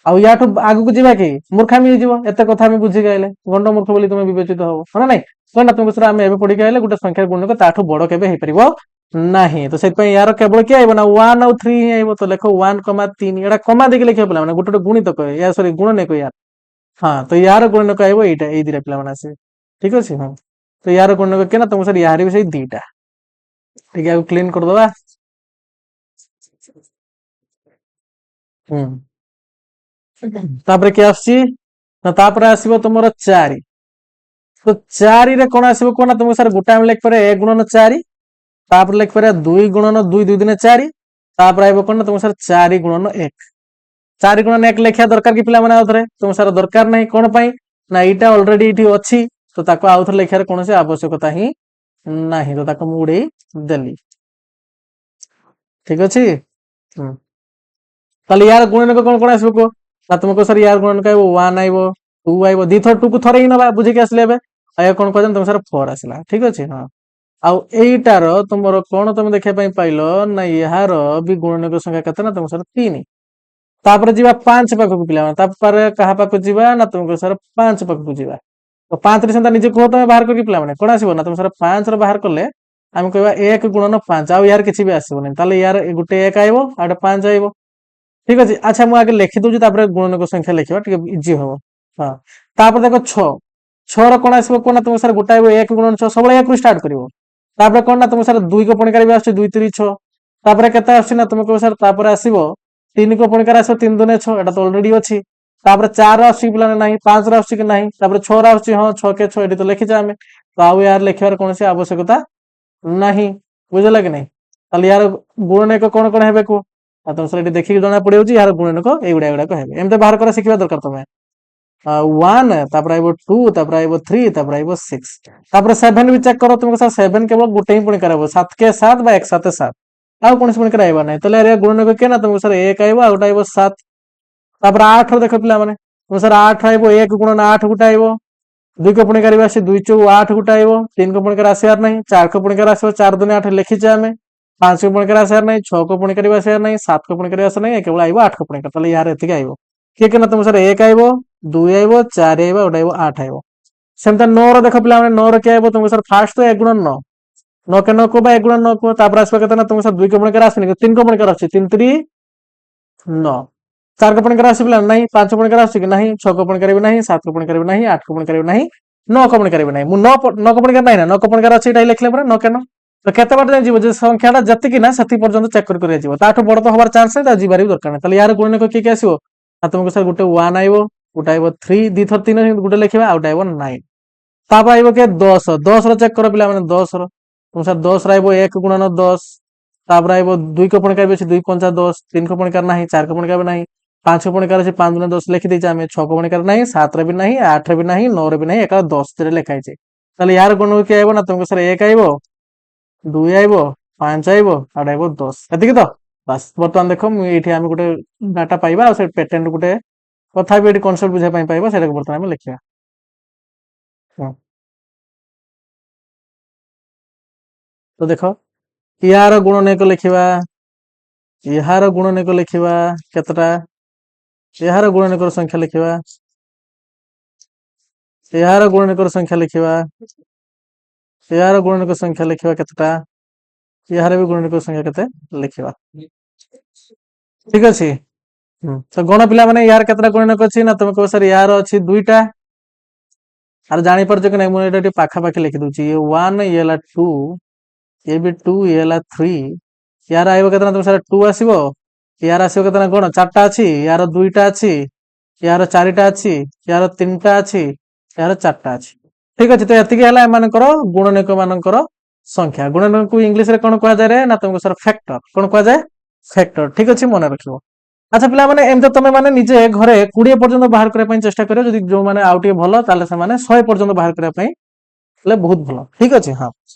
आउ याठू आगु को जिबा कि मूर्खामी हो जिवो एते कथा हम बुझी गइले गंड मूर्ख बोली तुम विवेचित हो ना नहीं कोन तुमको सर हम एबे पढी गइले गुटे संख्या गुणनक ताठू बड़ केबे हे परिबो ନାହିଁ ତ ସେଥିପାଇଁ ୟାର କେବଳ କିଏ ଆଇବ ନା 1 ଆଉ 3 ହିଁ ଆଇବ। ତ ଲେଖ 1,3 ଏଟା କମା ଦେଇକି ଲେଖିବ ପିଲାମାନେ, ଗୋଟେ ଗୋଟେ ଗୁଣିତ କହେ ୟା ସରି ଗୁଣ ନେଇ କହେ ୟାର। ହଁ ତ ୟାର ଗୁଣନକ ଆଇବ ଏଇଟା, ଏଇ ଦିଟା ପିଲାମାନେ ଆସିବେ। ଠିକ ଅଛି ହଁ। ତ ୟାର ଗୁଣନକ କିଏ ନା ତମ ସାର୍ ୟାର ବି ସେଇ ଦିଟା। ଟିକେ ଆଉ କ୍ଲିନ କରିଦବା। ହୁଁ ତାପରେ କିଏ ଆସୁଛି ନା ତାପରେ ଆସିବ ତମର 4। ତ 4ରେ କଣ ଆସିବ କୁହ ନା ତମକୁ ସାର୍ ଗୋଟାଏ ଆମେ ଲେଖିପାରିବା 1 ଗୁଣନ 4, ତାପରେ ଲେଖିପାରିବା 2 ଗୁଣନ 2 2 ଦିନେ 4, ତାପରେ ଆଇବ କଣ ନା ତମକୁ ସାର୍ 4 ଗୁଣନ 1। 4 ଗୁଣନ 1 ଲେଖିବା ଦରକାର କି ପିଲାମାନେ ଆଉଥରେ? ତମକୁ ସାର୍ ଦରକାର ନାହିଁ, କଣ ପାଇଁ ନା ଏଇଟା ଅଲରେଡି ଏଇଠି ଅଛି, ତ ତାକୁ ଆଉଥରେ ଲେଖିବାର କୌଣସି ଆବଶ୍ୟକତା ହିଁ ନାହିଁ, ତ ତାକୁ ମୁଁ ଉଡେଇ ଦେଲି। ଠିକ ଅଛି। ତାହେଲେ ୟାର ଗୁଣନକ କଣ କଣ ଆସିବ କୁହ ନା ତୁମକୁ ସାର୍ ୟାର ଗୁଣନକ ଆଇବ 1 ଆଇବ 2 ଆଇବ, ଦିଥର 2 କୁ ଥରେ ହିଁ ନବା ବୁଝିକି ଆସିଲେ ଏବେ। ଆଉ କଣ କହିଲେ ତମ ସାର୍ 4 ଆସିଲା। ଠିକ ଅଛି ହଁ। ଆଉ ଏଇଟାର ତୁମର କଣ ତମେ ଦେଖିବା ପାଇଁ ପାଇଲ ନା ଏହାର ବି ଗୁଣନକ ସଂଖ୍ୟା କେତେ ନା ତମ ସାର୍ 3। ତାପରେ ଯିବା 5 ପାଖକୁ ପିଲାମାନେ, ତାପରେ କାହା ପାଖକୁ ଯିବା ନା ତୁମକୁ ସାର୍ 5 ପାଖକୁ ଯିବା। ତ 5 ରେ ସେଟା ନିଜେ କୁହ ତମେ ବାହାର କରିକି ପିଲାମାନେ, କଣ ଆସିବ ନା ତମେ ସାର୍ 5 ର ବାହାର କଲେ ଆମେ କହିବା 1 ଗୁଣନ 5, ଆଉ ୟାର କିଛି ବି ଆସିବନି। ତାହେଲେ ୟାର ଗୋଟେ 1 ଆଇବ ଆଉ ଗୋଟେ 5 ଆଇବ। ଠିକ ଅଛି। ଆଚ୍ଛା ମୁଁ ଆଗେ ଲେଖି ଦଉଛି, ତାପରେ ଗୁଣନକ ସଂଖ୍ୟା ଲେଖିବା ଟିକେ ଇଜି ହବ। ହଁ ତାପରେ ଦେଖ 6। 6 ର କଣ ଆସିବ କୁହ ନା ତମ ସାର୍ ଗୋଟାଏ 1 ଗୁଣନ 6 ସବୁବେଳେ 1 ରୁ ଷ୍ଟାର୍ଟ କରିବ। ତାପରେ କଣ ନା ତମ ସାର୍ 2 କ ପଣିକାର ବି ଆସୁଛି 2 3 6। ତାପରେ କେତେ ଆସୁଛି ନା ତମେ କହିବ ସାର୍ ତାପରେ ଆସିବ 3 କ ପଣିକାର ଆସିବ 3 2 6, ଏଟା ତ ଅଲରେଡି ଅଛି। ତାପରେ 4 ଆସୁଛି କି ପିଲାମାନେ ନାହିଁ, 5 ର ଆସୁଛି କି ନାହିଁ, ତାପରେ 6 ର ଆସୁଛି ହଁ 6 କେ 6 ଏଠି ତ ଲେଖିଛେ ଆମେ। ତ ଆଉ ୟାର ଲେଖିବାର କୌଣସି ଆବଶ୍ୟକତା ନାହିଁ, ବୁଝିଲା କି ନାହିଁ। ତାହେଲେ ୟାର ଗୁଣନକ କଣ କଣ ହେବେ କୁହ? ଆଉ ତମ ସାର୍ ଏଠି ଦେଖିକି ଜଣା ପଡିଯାଉଛି ୟାର ଗୁଣନକ ଏଇଗୁଡା ଗୁଡାକ ହେବେ। ଏମିତି ବାହାର କରା ଶିଖିବା ଦରକାର ତମେ। 1 ତାପରେ ଆଇବ 2 ତାପରେ ଆଇବ 3 ତାପରେ ଆଇବ 6, ତାପରେ 7 ବି ଚେକ୍ କର। ତୁମକୁ ସାର୍ 7 କେବଳ ଗୋଟେ ହିଁ ପଣିକାର ହବ, 7 କେ 7 ବା 1 7 7, ଆଉ କୌଣସି ପଣିକାର ଆଇବ ନାହିଁ। ତାହେଲେ ଏରିଆ ଗୁଣନକ କିଏ ନା ତମକୁ ସାର୍ 1 ଆଇବ ଆଉ ଗୋଟେ ଆଇବ 7। ତାପରେ 8 ର ଦେଖ ପିଲାମାନେ, ତମକୁ ସାର୍ 8 ଆଇବ 1 ଗୁଣନ 8 ଗୋଟେ ଆଇବ, 2 କ ପଣିକାର ବି ଆସି 2 4 8 ଗୋଟେ ଆଇବ, 3 କ ପଣିକାର ଆସିବାର ନାହିଁ, 4 କ ପଣିକାର ଆସିବ 4 2 8 ଲେଖିଛେ ଆମେ, 5 କ ପଣିକାର ଆସିବାର ନାହିଁ, 6 କ ପଣିକାର ବି ଆସିବାର ନାହିଁ, 7 କ ପଣିକାର ଆସିବାର ନାହିଁ, କେବଳ ଆଇବ 8 କ ପଣିକାର। ତାହେଲେ ୟାର ଏତିକି ଆଇବ। କିଏ କିଏ ନା ତମ ସାର୍ 1 ଆଇବ 2 ଆଇବ 4 ଆଇବ ଗୋଟେ ଆଇବ 8 ଆଇବ। ସେମିତି 9 ର ଦେଖ ପିଲାମାନେ, 9 ର କିଏ ଆଇବ ତମକୁ ସାର୍ ଫାର୍ଷ୍ଟ ତ 1 ଗୁଣନ 9, 9 କେ 9 କୁହ ବା 1 ଗୁଣନ 9 କୁହ। ତାପରେ ଆସିବ କେତେ ନା ତମକୁ ସାର୍ 2 କ ପଣିକାର ଆସୁନି, 3 କ ପଣିକାର ଆସୁଛି 3 3 9। 4 କ ପଣିକାର ଆସିବ ପିଲା ନାହିଁ, 5 କ ପଣିକାର ଆସୁଛି କି ନାହିଁ, 6 କ ପଣିକାର ବି ନାହିଁ, 7 କ ପଣିକାର ବି ନାହିଁ, 8 କ ପଣିକାର ବି ନାହିଁ, 9 କ ପଣିକାର ବି ନାହିଁ। ମୁଁ 9 କ ପଣିକାର ନାହିଁ ନା 9 କ ପଣିକାର ଅଛି ଏଇଟା ଲେଖିଲେ ପରେ 9 କେ 9। ତ କେତେ ବାଟ ଯାଇ ଯିବ ଯେ ସଂଖ୍ୟାଟା ଯେତିକି ନା ସେତିକି ପର୍ଯ୍ୟନ୍ତ ଚେକ୍ କରି ଯିବ, ତାଠୁ ବଡ ତ ହବାର ଚାନ୍ସ ନାହିଁ, ତା ଯିବାର ବି ଦରକାର ନାହିଁ। ତାହେଲେ ୟାର ଗୁଣନକ କିଏ କିଏ ଆସିବ ନା ତମକୁ ସାର୍ ଗୋଟେ 1 ଆଇବ, ଗୋଟେ ଆଇବ 3, ଦି ଥର 3 ଗୋଟେ ଲେଖିବା, ଆଉ ଗୋଟେ ଆଇବ 9। ତାପରେ ଆଇବ କିଏ 10। 10 ର ଚେକ୍ କର ପିଲାମାନେ, 10 ର ତମ ସାର୍ 10 ର ଆଇବ 1 ଗୁଣନ 10, ତାପରେ ଆଇବ 2 କ ପଣିକାର ବି ଅଛି 2 5 10, 3 କ ପଣିକାର ନାହିଁ, 4 କ ପଣିକାର ବି ନାହିଁ, 5 କ ପଣିକାର ଅଛି 5 2 10 ଲେଖିଦେଇଛେ ଆମେ, 6 କ ପଣିକାର ନାହିଁ, 7 ରେ ବି ନାହିଁ, 8 ରେ ବି ନାହିଁ, 9 ରେ ବି ନାହିଁ, ଏକା 10 ରେ ଲେଖା ହେଇଛି। ତାହେଲେ ୟାର ଗୁଣନକ କିଏ ଆଇବ ନା ତମକୁ ସାର୍ 1 ଆଇବ 2 ଆଇବ 5 ଆଇବ ଆଉ ଆଇବ 10, ଏତିକି ତ ବାସ୍। ବର୍ତ୍ତମାନ ଦେଖ ମୁଁ ଏଇଠି ଆମେ ଗୋଟେ ଡାଟା ପାଇବା, ଆଉ ସେ ପେଟେଣ୍ଟ ଗୋଟେ କଥା ବି ଏଠି କନସେପ୍ଟ ବୁଝିବା ପାଇଁ ପାଇବା, ସେଇଟାକୁ ବର୍ତ୍ତମାନ ଆମେ ଲେଖିବା। ହଁ ତ ଦେଖ ୟାର ଗୁଣନକ ଲେଖିବା, ଏହାର ଗୁଣନକ ଲେଖିବା କେତେଟା, ଏହାର ଗୁଣନକର ସଂଖ୍ୟା ଲେଖିବା, ଏହାର ଗୁଣନକର ସଂଖ୍ୟା ଲେଖିବା, ଏହାର ଗୁଣନକ ସଂଖ୍ୟା ଲେଖିବା କେତେଟା, ଏହାର ବି ଗୁଣନକ ସଂଖ୍ୟା କେତେ ଲେଖିବା। ଠିକ ଅଛି। ତ ଗଣ ପିଲାମାନେ ୟାର କେତେଟା ଗୁଣନକ ଅଛି ନା ତମେ କହିବ ସାର୍ ୟାର ଅଛି 2ଟା। ଆରେ ଜାଣିପାରୁଛ କି ନାଇଁ, ମୁଁ ଏଇଟା ଟିକେ ପାଖାପାଖି ଲେଖିଦଉଛି, ଇଏ 1 ଇଏ ହେଲା 2, ଇଏ ବି 2 ଇଏ ହେଲା 3। ୟାର ଆଇବ କେତେ ନା ତମେ ସାର୍ 2 ଆସିବ, ୟାର ଆସିବ କେତେ ନା କଣ 4ଟା ଅଛି, ୟାର 2ଟା ଅଛି, ୟାର 4ଟା ଅଛି, ୟାର 3ଟା ଅଛି, ୟାର 4ଟା ଅଛି। ଠିକ ଅଛି। ତ ଏତିକି ହେଲା ଏମାନଙ୍କର ଗୁଣନକ ମାନଙ୍କର ସଂଖ୍ୟା। ଗୁଣନକୁ ଇଂଲିଶ ରେ କଣ କୁହାଯାଏ ନା ତମକୁ ସାର୍ ଫ୍ୟାକ୍ଟର, କଣ କୁହାଯାଏ ଫ୍ୟାକ୍ଟର। ଠିକ ଅଛି, ମନେ ରଖିବ। ଆଚ୍ଛା ପିଲାମାନେ, ଏମିତି ତମେ ମାନେ ନିଜେ ଘରେ 20 ପର୍ଯ୍ୟନ୍ତ ବାହାର କରିବା ପାଇଁ ଚେଷ୍ଟା କରିବ, ଯଦି ଯୋଉମାନେ ଆଉ ଟିକେ ଭଲ ତାହେଲେ ସେମାନେ 100 ପର୍ଯ୍ୟନ୍ତ ବାହାର କରିବା ପାଇଁ ହେଲେ ବହୁତ ଭଲ। ଠିକ ଅଛି ହଁ।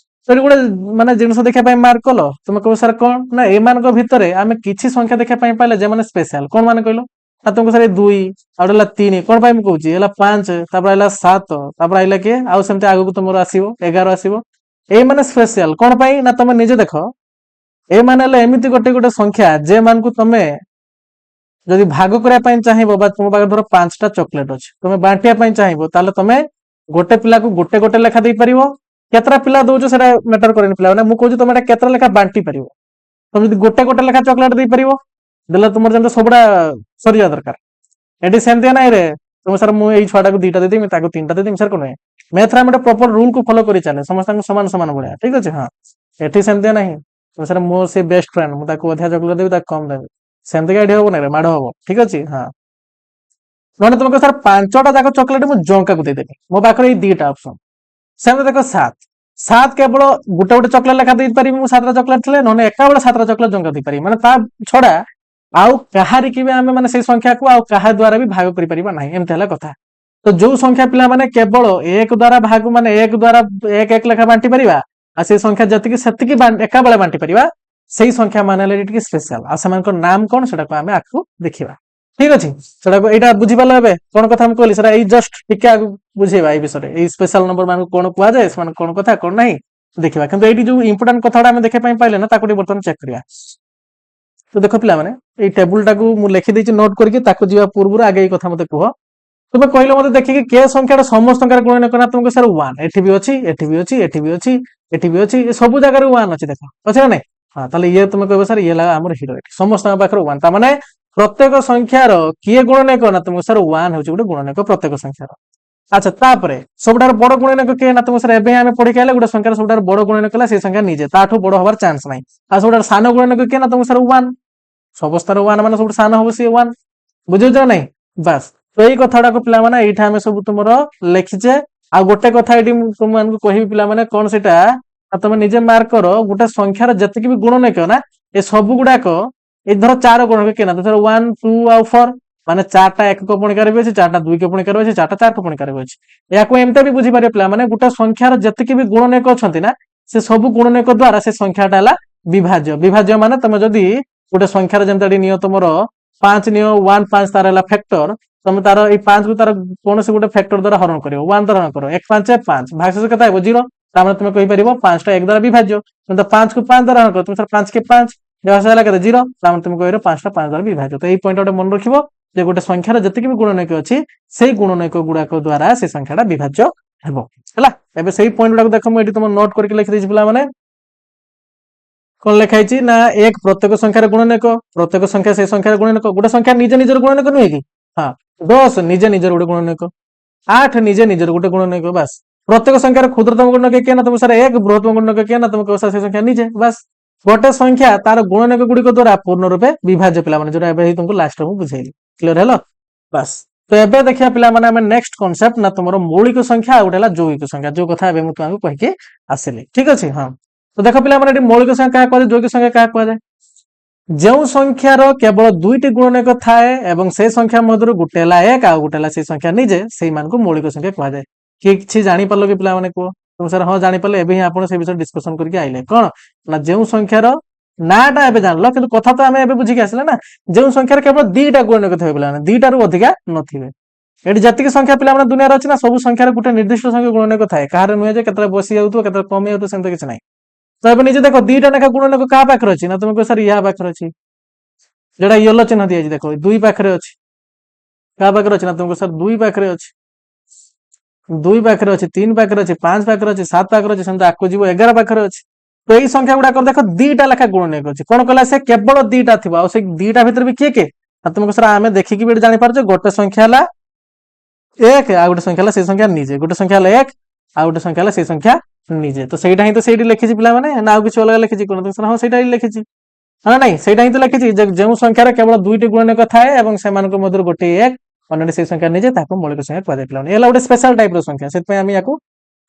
ସେଠି ଗୋଟେ ମାନେ ଜିନିଷ ଦେଖିବା ପାଇଁ ମାର୍କ କଲ, ତୁମେ କହିବ ସାର୍ କଣ ନା ଏମାନଙ୍କ ଭିତରେ ଆମେ କିଛି ସଂଖ୍ୟା ଦେଖିବା ପାଇଁ ପାଇଲେ ଯେମାନେ ସ୍ପେଶାଲ, କଣ ମାନେ କହିଲ ନା ତମକୁ ସାର୍ 2 ଆଉ ହେଲା 3, କଣ ପାଇଁ ମୁଁ କହୁଛି ହେଲା 5, ତାପରେ ହେଲା 7, ତାପରେ ଆଇଲା କିଏ ଆଉ ସେମିତି ଆଗକୁ ତମର ଆସିବ 11 ଆସିବ। ଏଇ ମାନେ ସ୍ପେଶାଲ କଣ ପାଇଁ ନା ତମେ ନିଜେ ଦେଖ, ଏମାନେ ହେଲେ ଏମିତି ଗୋଟେ ଗୋଟେ ସଂଖ୍ୟା ଯେମାନଙ୍କୁ ତମେ ଯଦି ଭାଗ କରିବା ପାଇଁ ଚାହିଁବ, ବା ତୁମ ପାଖରେ ଧର 5ଟା ଚକୋଲେଟ ଅଛି, ତମେ ବାଣ୍ଟିବା ପାଇଁ ଚାହିଁବ, ତାହେଲେ ତମେ ଗୋଟେ ପିଲାକୁ ଗୋଟେ ଗୋଟେ ଲେଖା ଦେଇପାରିବ, केतरा पिला दउछ सेटा मैटर करेन पिला माने मु कहूछ तुम एटा केतरा लेखा बांटी परिबो तुम जदि गोटे गोटे लेखा चॉकलेट दे परिबो देला तुमर जंत सबडा सरिया दरकार एटी सेमते नाही रे तुम सर मु एई छुआटा को दुईटा दे देमी ताको तीनटा दे देमी सर कोन मैथ रा हम प्रॉपर रूल को फॉलो करी चले समस्त को समान समान बढिया ठीक अछि हां एटी सेमते नाही तुम सर मो से बेस्ट फ्रेंड मु ताको अधिया चॉकलेट देबी ताको कम देबी सेमते गाडी होबो नाही रे माडो होबो ठीक अछि हां नने तुमको सर पांचटा जाको चॉकलेट मु जंका को दे देबी मो पाखरे ई दुईटा ऑप्शन सेमते देखो सात सात केवल गोटे गोटे चॉकलेट लेखा दे पारिबी मु सातटा चॉकलेट थले नने एका बेला सातटा चॉकलेट जंका दे पारिबी माने ता छडा आउ कहारी कि आमे माने से संख्या को आउ कहा द्वारा भी भाग करि परिबा नाही एमते हला कथा तो जो संख्या पिला माने केवल एक द्वारा भाग माने एक द्वारा एक एक लेखा बांटी परिबा आ से संख्या जति सेति एका बेला बांटी परिबा सेही संख्या माने लेटी स्पेशल आ समान को नाम कोन सेटा को आमे आखु देखिबा ठीक अछि सेटा को एटा बुझी पालो एबे कोन कथा हम कहली सेटा ए जस्ट टिके आगु बुझेबा ए विषय ए स्पेशल नंबर मान कोन कुआ जाय समान कोन कथा कोन नाही देखिबा किंतु एटी जो इंपोर्टेंट कथाडा हम देखे पई पाइले ना ताको बर्तन चेक करिया तो देखो पिला माने ए टेबुल टाकू मु लिखि देछि नोट करके ताको जीवा पूर्व आगे ए कथा मते कहो तुमे कहलो मते देखि कि के संख्याटा समस्त संख्या गुणन करना तुमको सर 1 एठी भी अछि एठी भी अछि एठी भी अछि एठी भी अछि ए सब जगह रे 1 अछि देखो अछि ना नै हां ताले ये तुमे कहबो सर ये ला हमर हीरो एठी समस्त पाखर 1 ता माने प्रत्येक संख्यार किए गुणन करना तुमको सर 1 होछि गुटे गुणनक प्रत्येक संख्यार अच्छा तापरे सबडार बड़ गुणनक के ना तुमको सर एबे हमें पढि केले गुटे संख्यार सबडार बड़ गुणनक कला से संख्या निजे ताठो बड़ होबार चांस नाही आ सबडार सान गुणनक के ना तुमको सर 1 सबस्तार 1 माने सब सान होबो सी 1 बुझौ ज नै बस तो एई कथाडा को पिला माने एठा हमें सब तुमरो लिखिचे आ गोटे कथा एठी तुम मान को कहि पिला माने कोन सेटा तुम निजे मार्क करो गोटे संख्यार जति भी गुण नै के ना ए सब गुडा को ए धर चार गुण के ना धर 1 2 आ 4 माने चारटा एक को पुणिकार भी अछि चारटा दुई के पुणिकार भी अछि चारटा चार को पुणिकार भी अछि या को एमते भी बुझी पारे पिला माने गोटे संख्यार जति भी गुण नै को छथि ना से सब गुण नै को द्वारा से संख्याटा हला विभाज्य विभाज्य माने तुम जदी गोटे संख्यार जेमताडी नियो तुमरो 5 नियो 1 5 तार हला फैक्टर तुम तार ए 5 को तार कोन से गोटे फैक्टर द्वारा हरण करियो 1 द्वारा हरण करो 1 5 है 5 भागशेष कता है 0 तामे तुम कहि परिबो 5 टा 1 द्वारा विभाज्य तुम तो 5 को 5 द्वारा हरण करो तुम सर 5 के 5 भागशेष हला कता 0 तामे तुम कहिरो 5 टा 5 द्वारा विभाज्य तो ए पॉइंट ओटे मन रखिबो जे गोटे संख्यार जति भी गुणनक अछि सेही गुणनक गुडा को द्वारा से संख्याटा विभाज्य हेबो हला एबे सेही पॉइंट गुडा को देखो म एठी तुम नोट करके लिखि देछि पिला माने कोन लिखाइछि ना एक प्रत्येक संख्यार गुणनक प्रत्येक संख्या से संख्यार गुणनक गोटे संख्या निजे निजर गुणनक नय कि हां 10 निजे निजर गोटे गुणनक 8 निजे निजर गोटे गुणनक बस प्रत्येक संख्यार क्षुद्रतम गुणनक के ना तुम सर एक बृहत्तम गुणनक के ना तुम को से संख्या निजे बस गोटे संख्या तार गुणनक गुडी को द्वारा पूर्ण रूपे विभाज्य पिला माने जोरा एबे तुमको लास्ट में बुझेली क्लियर हेलो बस तो एबे देखिया पिला माने हम नेक्स्ट कांसेप्ट ना तुमरो मौलिक संख्या उठेला यौगिक संख्या जो कथा एबे मु तुमको कहि के आसेली ठीक अछि हां तो देखो पिला माने मौलिक संख्या क्या कहै यौगिक संख्या क्या कहै जो संख्यार केवल दुईटी गुणनक थाए एवं से संख्या मधुर गुटेला एक आ गुटेला से संख्या निजे सेही मान को मौलिक संख्या कहै जाय किछि जानि परलो कि पिला माने को तुम सर हां जानि परले एबे ही आपण से विषय डिस्कशन करके आइले कोन ना जो संख्यार नाटा एबे जानलो किंतु कथा तो हमें एबे बुझी के आसले ना जो संख्यार केवल दुईटा गुणनक थाए पिला माने दुईटा रु अधिका नथिबे एडी जति संख्या पिला माने दुनिया रे अछि ना सब संख्यार गुटे निर्दिष्ट संख्या गुणनक थाए कार नुहे जे केतरा बसी जाउतो केतरा कमी जाउतो सेंत किछ नाही तो एबे निजे देखो दुईटा नेखा गुणनक का पाखर अछि ना तुमको सर या पाखर अछि जेडा येलो चिन्ह दिया देखो दुई पाखरे अछि का पाखरे अछि ना तुमको सर दुई पाखरे अछि दुई पाखरे अछि तीन पाखरे अछि पांच पाखरे अछि सात पाखरे अछि संत आको जीव 11 पाखरे अछि तो एई संख्या गुडा कर देखो दुईटा लेखा गुणनक अछि कोन कहला से केवल दुईटा थिबा और से दुईटा भीतर भी के तुमको सर आमे देखि कि बेड जानि पारछो गोटे संख्या हला एक आ गोटे संख्या हला से संख्या निजे गोटे संख्या हला एक आ गोटे संख्या हला से संख्या निजे तो सेटा ही तो सेठी लिखिछि पिला माने ना किछ अलग लिखिछि कोन तो सर हां सेटा ही लिखिछि हां नहीं सेटा ही तो लिखिछि जे संख्यार केवल दुईटी गुणनक थाए एवं से मान को मधुर गोटे एक अन्य से संख्या निजे ताको मौलिक संख्या कहै पिला माने एला गोटे स्पेशल टाइप रो संख्या सेत पे हम याको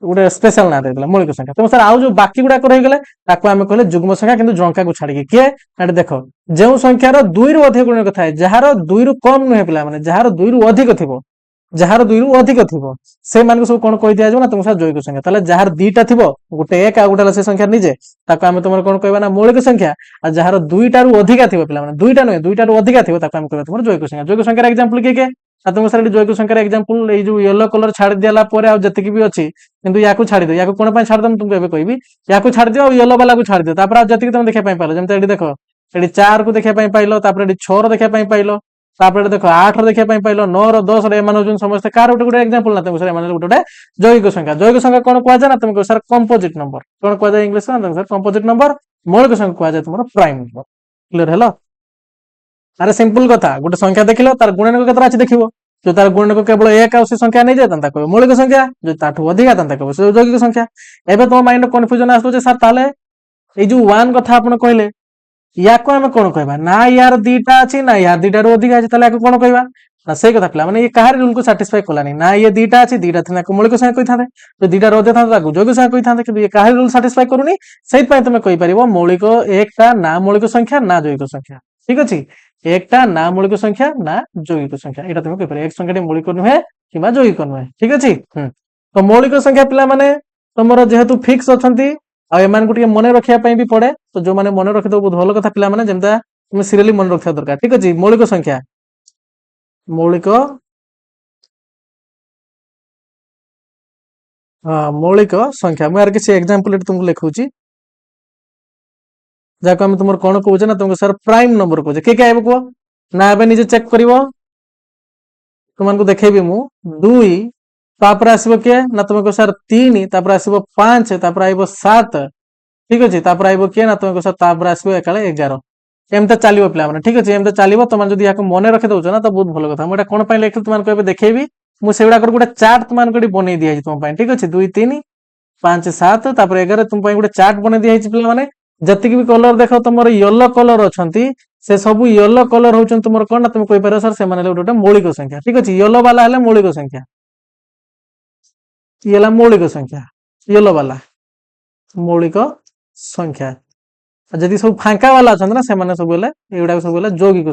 गोटे स्पेशल ना देला मौलिक संख्या तो सर आउ जो बाकी गुडा को रहि गेले ताको हम कहले युग्म संख्या किंतु जंका को छाडी के एटा देखो जे संख्यार 2 रु अधिक गुणनक थाए जहार 2 रु कम नहे पिला माने जहार 2 रु अधिक थिबो जहार 2 रु अधिक थिबो से मान को सब कोन कहि दिया जो ना तुम सर जैविक संख्या ताले जहार दुईटा थिबो गोटे एक आ गोटे से संख्या निजे ताको हम तुमर कोन कहबा ना मौलिक संख्या आ जहार दुईटा रु अधिका थिबो पिला माने दुईटा नहे दुईटा रु अधिका थिबो ताको हम कहबा तुमर जैविक संख्या एग्जांपल के आ तुम सर जैविक संख्या एग्जांपल ए जो येलो कलर छाडी देला परे आ जति की भी अछि किंतु याकू छाडी दो याकू कोन पय छाड दम तुमको एबे कहबी याकू छाडी दियो येलो वाला को छाडी दियो तापर आ जति की तुम देखै पय पालो जेमते एडी देखो एडी 4 को देखै पय पाइलो तापर एडी 6 रो देखै पय पाइलो तापर देखो 8 देखिया पई पाइलो 9 रो 10 रे एमान होजन समस्त कार गोटे एग्जांपल ना तुमको सर एमान गोटे जैविक संख्या कोन कुआ जाय ना तुमको सर कंपोजिट नंबर कोन कुआ जाय इंग्लिश में सर कंपोजिट नंबर मौलिक संख्या कुआ जाय तुमरो प्राइम नंबर क्लियर हेलो अरे सिंपल कथा गोटे संख्या देखिलो तार गुणनक केतरा अछि देखिबो जो तार गुणनक केवल एक आ से संख्या नै जाय तंता कहबो मौलिक संख्या जो ताठू अधिक तंता कहबो से जैविक संख्या एबे तुम माइंड कंफ्यूजन आसलो जे सर ताले ए जो 1 कथा आपण कहले या को हम कोन कहबा ना यार दीटा अछि ना यार दीटा रो अधिक अछि ताले या कोन कहबा ना सही कथा पिला माने ये कहार रूल को सैटिस्फाई कोलानी ना ये दीटा अछि दीटा थना को मौलिक संख्या कहि थाते तो दीटा रो दे था ताकू जैविक संख्या कहि थाते कि ये कहार रूल सैटिस्फाई करूनी सही पय तुम कहि परिबो मौलिक एकटा ना मौलिक संख्या ना जैविक संख्या ठीक अछि एकटा ना मौलिक संख्या ना जैविक संख्या एटा तुम कहि परिबो एक संख्याटी मौलिक नुहे किबा जैविक नुहे ठीक अछि तो मौलिक संख्या पिला माने तमरो जेहेतु फिक्स अछंती आ एमान को मने रखिया पई भी पड़े तो जो माने मने रखि दो बहुत भलो कथा पिला माने जेमता तुम सीरियली मने रखिया दरकार ठीक अछि मौलिक मौलिक संख्या मैं यार किसी एग्जांपल तुमको लिखौची जाको हम तुमर कोन कहउछ ना तुमको सर प्राइम नंबर कहउछ के आइबो को ना एबे निजे चेक करिवो तुमन को देखेबी मु 2 तापर आसीबो के ना तुमको सर 3 तापर आसीबो 5 तापर आइबो 7 ठीक अछि तापर आइबो के ना तुमको सर तापर आसीबो एकाले 11 एमते चलिबो प्ला माने ठीक अछि एमते चलिबो तुमन जदी याको मने रखे दउछ ना तो बहुत भलो कथा मोटा कोन पय लेखल तुमन को एबे देखेबी मु सेउडा कर गुटे चार्ट तुमन को बनै दिया छि तुम पय ठीक अछि 2 3 5 7 तापर 11 तुम पय गुटे चार्ट बनै दिया छि प्ला माने जति भी कलर देखो तुमर येलो कलर अछंती से सब येलो कलर होचन तुमर कोन ना तुम कोइ पारो सर से माने गोटे मौलिक संख्या ठीक अछि येलो वाला हले मौलिक संख्या येला मौलिक संख्या येलो वाला मौलिक संख्या जदि सब फांका वाला अछन ना से माने सब बोले एउडा सब बोले यौगिक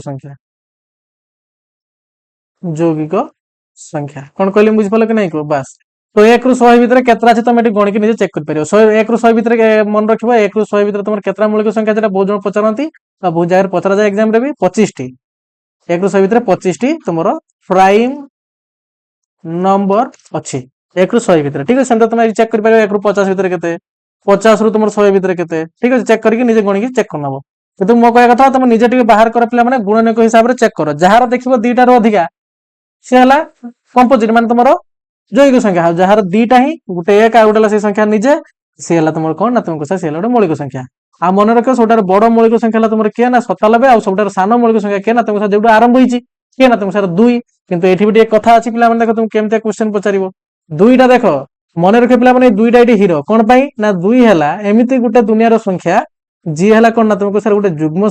संख्या कोन कहले बुझ पले कि नै को बस तो 1 रु 100 भीतर केतरा छै तुम एटी गण के निजे चेक कर परियो 100 1 रु 100 भीतर मन रखिबो 1 रु 100 भीतर तुम केतरा मौलिक संख्या जेटा बहुत जण पचारंती आ बहुत जागर पचरा जाय एग्जाम रे भी 25 टी 1 रु 100 भीतर 25 टी तुमरो प्राइम नंबर अछि 1 रु 100 भीतर ठीक है सेंता तुम चेक कर परियो 1 रु 50 भीतर केते 50 रु तुमर 100 भीतर केते ठीक है चेक करके निजे गण के चेक करनबो किंतु मो कहया कथा तुम निजे टिके बाहर कर पिला माने गुणनक हिसाब रे चेक करो जहार देखिबो दीटा रो अधिका से हला कंपोजिट माने तुमरो जैविक संख्या जहार दीटा ही गुटे एक आ गुटेला से संख्या निजे से हला तुमर कोन ना तुमको से हला मौलिक संख्या आ मन रखो सबटार बड़ मौलिक संख्या हला तुमर के ना 97 आ सबटार सानो मौलिक संख्या के ना तुमको जेउडा आरंभ होईची के ना तुमको सर 2 किंतु एठी भी एक कथा अछि पिला माने देखो तुम केमते क्वेश्चन पचारिबो 2टा देखो मन रखे पिला माने 2टा एठी हीरो कोन पई ना 2 हला एमिति गुटे दुनिया रो संख्या जी हला कोन ना तुमको सर गुटे जुग्म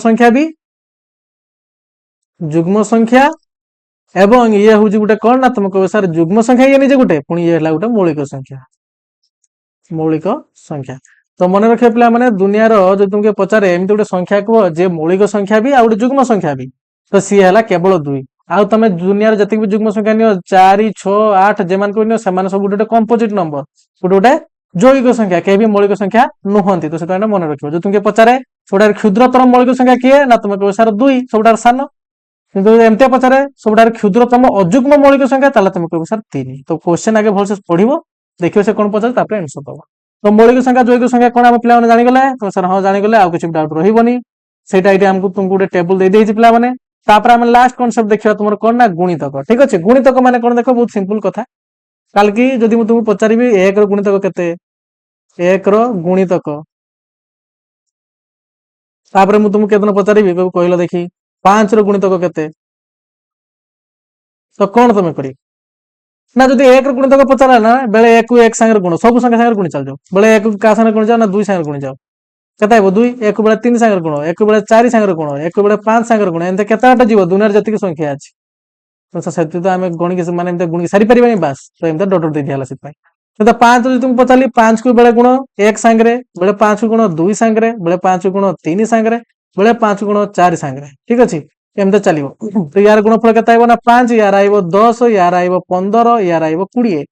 संख्या एवं ये हूँ गोटे कौन ना तुमको सर जुग्म संख्या ये निजे गोटे पुणी ये गोटे मौलिक संख्या तो मन रखे पिला माने दुनिया रो जो तुमके पचारे एमती गोटे संख्या को जे मौलिक संख्या भी आ गोटे जुग्म संख्या भी तो सी हला केवल 2 आ तमे दुनिया रे जति भी जुग्म संख्या नियो 4 6 8 जेमान को नियो समान सब गोटे कंपोजिट नंबर गोटे जैविक संख्या के भी मौलिक संख्या नुहंती तो सेटा मन रखियो जो तुमके पचारे छोडार क्षुद्रतम मौलिक संख्या किए ना तुमको सर 2 छोडार सानो किंतु एमते पचारे सबटार क्षुद्रतम अजुग्म मौलिक संख्या ताला तुम कहबो सर 3 तो क्वेश्चन आगे भलसे पढिबो देखियो से कोन पचारे तापर आंसर दबो तो मौलिक संख्या जैविक संख्या कोन हम पिला माने जानि गले तो सर हां जानि गले आ कुछ डाउट रहिबोनी सेटा इटे हमको तुमको गोटे टेबल दे देछि पिला माने तापर हम लास्ट कांसेप्ट देखियो तुमर कोन ना गुणितक ठीक अछि गुणितक माने कोन देखो बहुत सिंपल कथा काल की जदि मु तुमको पचारिबी 1 रो गुणितक केते 1 रो गुणितक तापर मु तुमको केतन पचारिबी कहलो देखि 5 रो गुणितक केते तो कौन तुम करी ना जदि 1 रो गुणितक पचारा ना बेले 1 को 1 संगे गुण सब संगे संगे गुण चल जाओ बेले 1 का संगे गुण जाओ ना 2 संगे गुण जाओ केता आइबो 2 1 बेले 3 संगे गुण 1 बेले 4 संगे गुण 1 बेले 5 संगे गुण एंते केताटा जीव दुनिया रे जति संख्या अछि तो सेति तो हम गण के माने एंते गुण के सारी परिबानी बस तो एंते डॉट दे दियाला सित पई तो 5 जदि तुम पचाली 5 को बेले गुण 1 संगे बेले 5 को गुण 2 संगे बेले 5 को गुण 3 संगे बेले 5 गुण 4 संगे ठीक अछि एमते चलिबो तो यार गुणफल केता आइबो ना 5 यार आइबो 10 यार आइबो 15 यार आइबो 20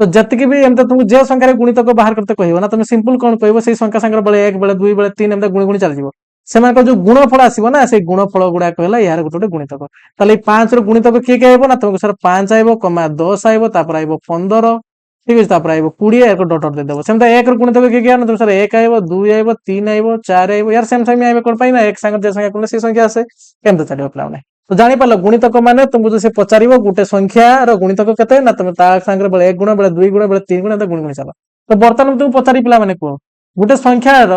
तो जति भी एमते तुम जे संख्या रे गुणितक बाहर करते कहिबो ना तुम सिंपल कोन कहबो सेही संख्या संगे बेले 1 बेले 2 बेले 3 एमते गुणी गुणी चल जिवो सेमान को जो गुणफल आसीबो ना से गुणफल गुडा कहला यार गोटे गुणितक ताले 5 रो गुणितक के आइबो ना तुमको सर 5 आइबो कमा 10 आइबो तापर आइबो 15 ठीक अछि तापर आइबो 20 एको डॉट दे देबो सेमता 1 रो गुणितक के ना तुम सर 1 आइबो 2 आइबो 3 आइबो 4 आइबो यार सेम सेम आइबो कोन पाई ना एक संगे जे संख्या कोन से संख्या आसे केमते चलिबो प्लान तो जानिपार गुणितक माने तुमको जो से पचार गोटे संख्यार गुणितक केते ना तुम बेले 1 गुण बेले 2 गुण बेले 3 गुण गुणी गुणी चल तो बर्तमान तुम पचारि पिला माने कह गोटे संख्यार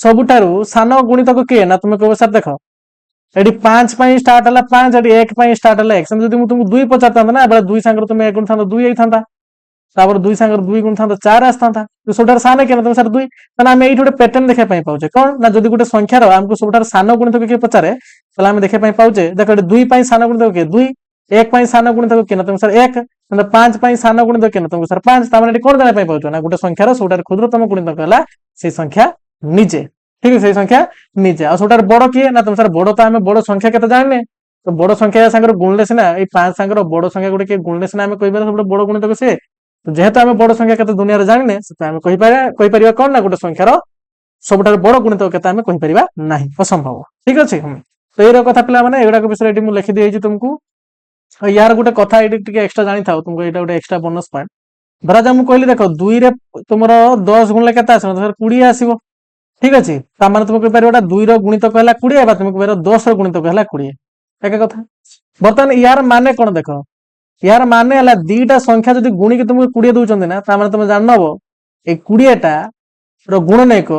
सबुठारु सान गुणितक किए ना तुम कह सर देख ये 5 स्टार्ट है 5 1 स्टार्ट है 1 तुमको 2 पचार ना बेले 2 सांगे तुम 1 गुण था 2 होता तापर 2 सांगे 2 गुण था 4 आसता तो सब सान के तुम सर 2 आम ये गोटे पैटर्न देखा पाचे कौन ना जब गोटे संख्यार आमको सब सान गुणितक किए पचारे आम देखा पाचे देख 2 सान गुणितक किए 2 1 सान गुणितक किए तुम सर 1 5 सान गुणितक किए तुमको सर 5 कौन जाना पाच ना गोटे संख्यार सब क्षुद्रतम गुणितक है से संख्या निजे ठीक है से संख्या निजे आ सब बड़ किए ना तुम सर बड़ तो आम बड़ संख्या के जाने तो बड़ संख्या सागर गुणले सीना ये 5 सांगर बड़ संख्या गोटे किए गुणले सीना आम कह सब बड़ गुणितक से तो जेहेतु आम बड़ संख्या के दुनिया जाने कहीपर कौन ना गोटे संख्यार सब बड़ गुणितक के कहीपर ना असंभव ठीक अच्छे तो ये कथा पिला माने एगुड़ा विषय ये लिखी दी तुमको यार गोटे कथा ये एक्सट्रा जानी था तुमको ये गोटे एक्सट्रा बोनस पॉइंट धरा जा मुझे देख 2 रे तुम 10 गुणले के 20 आसो ठीक अच्छे तुम कहीपर 2 गुणितक है 20 तुम कह 10 गुणितक है 20 एक कथा बर्तमान यार माने कौन देख यार माने है दीटा संख्या जब गुणिक तुमको 20 दौरान ना तुम जान ये 20टा गुणनैक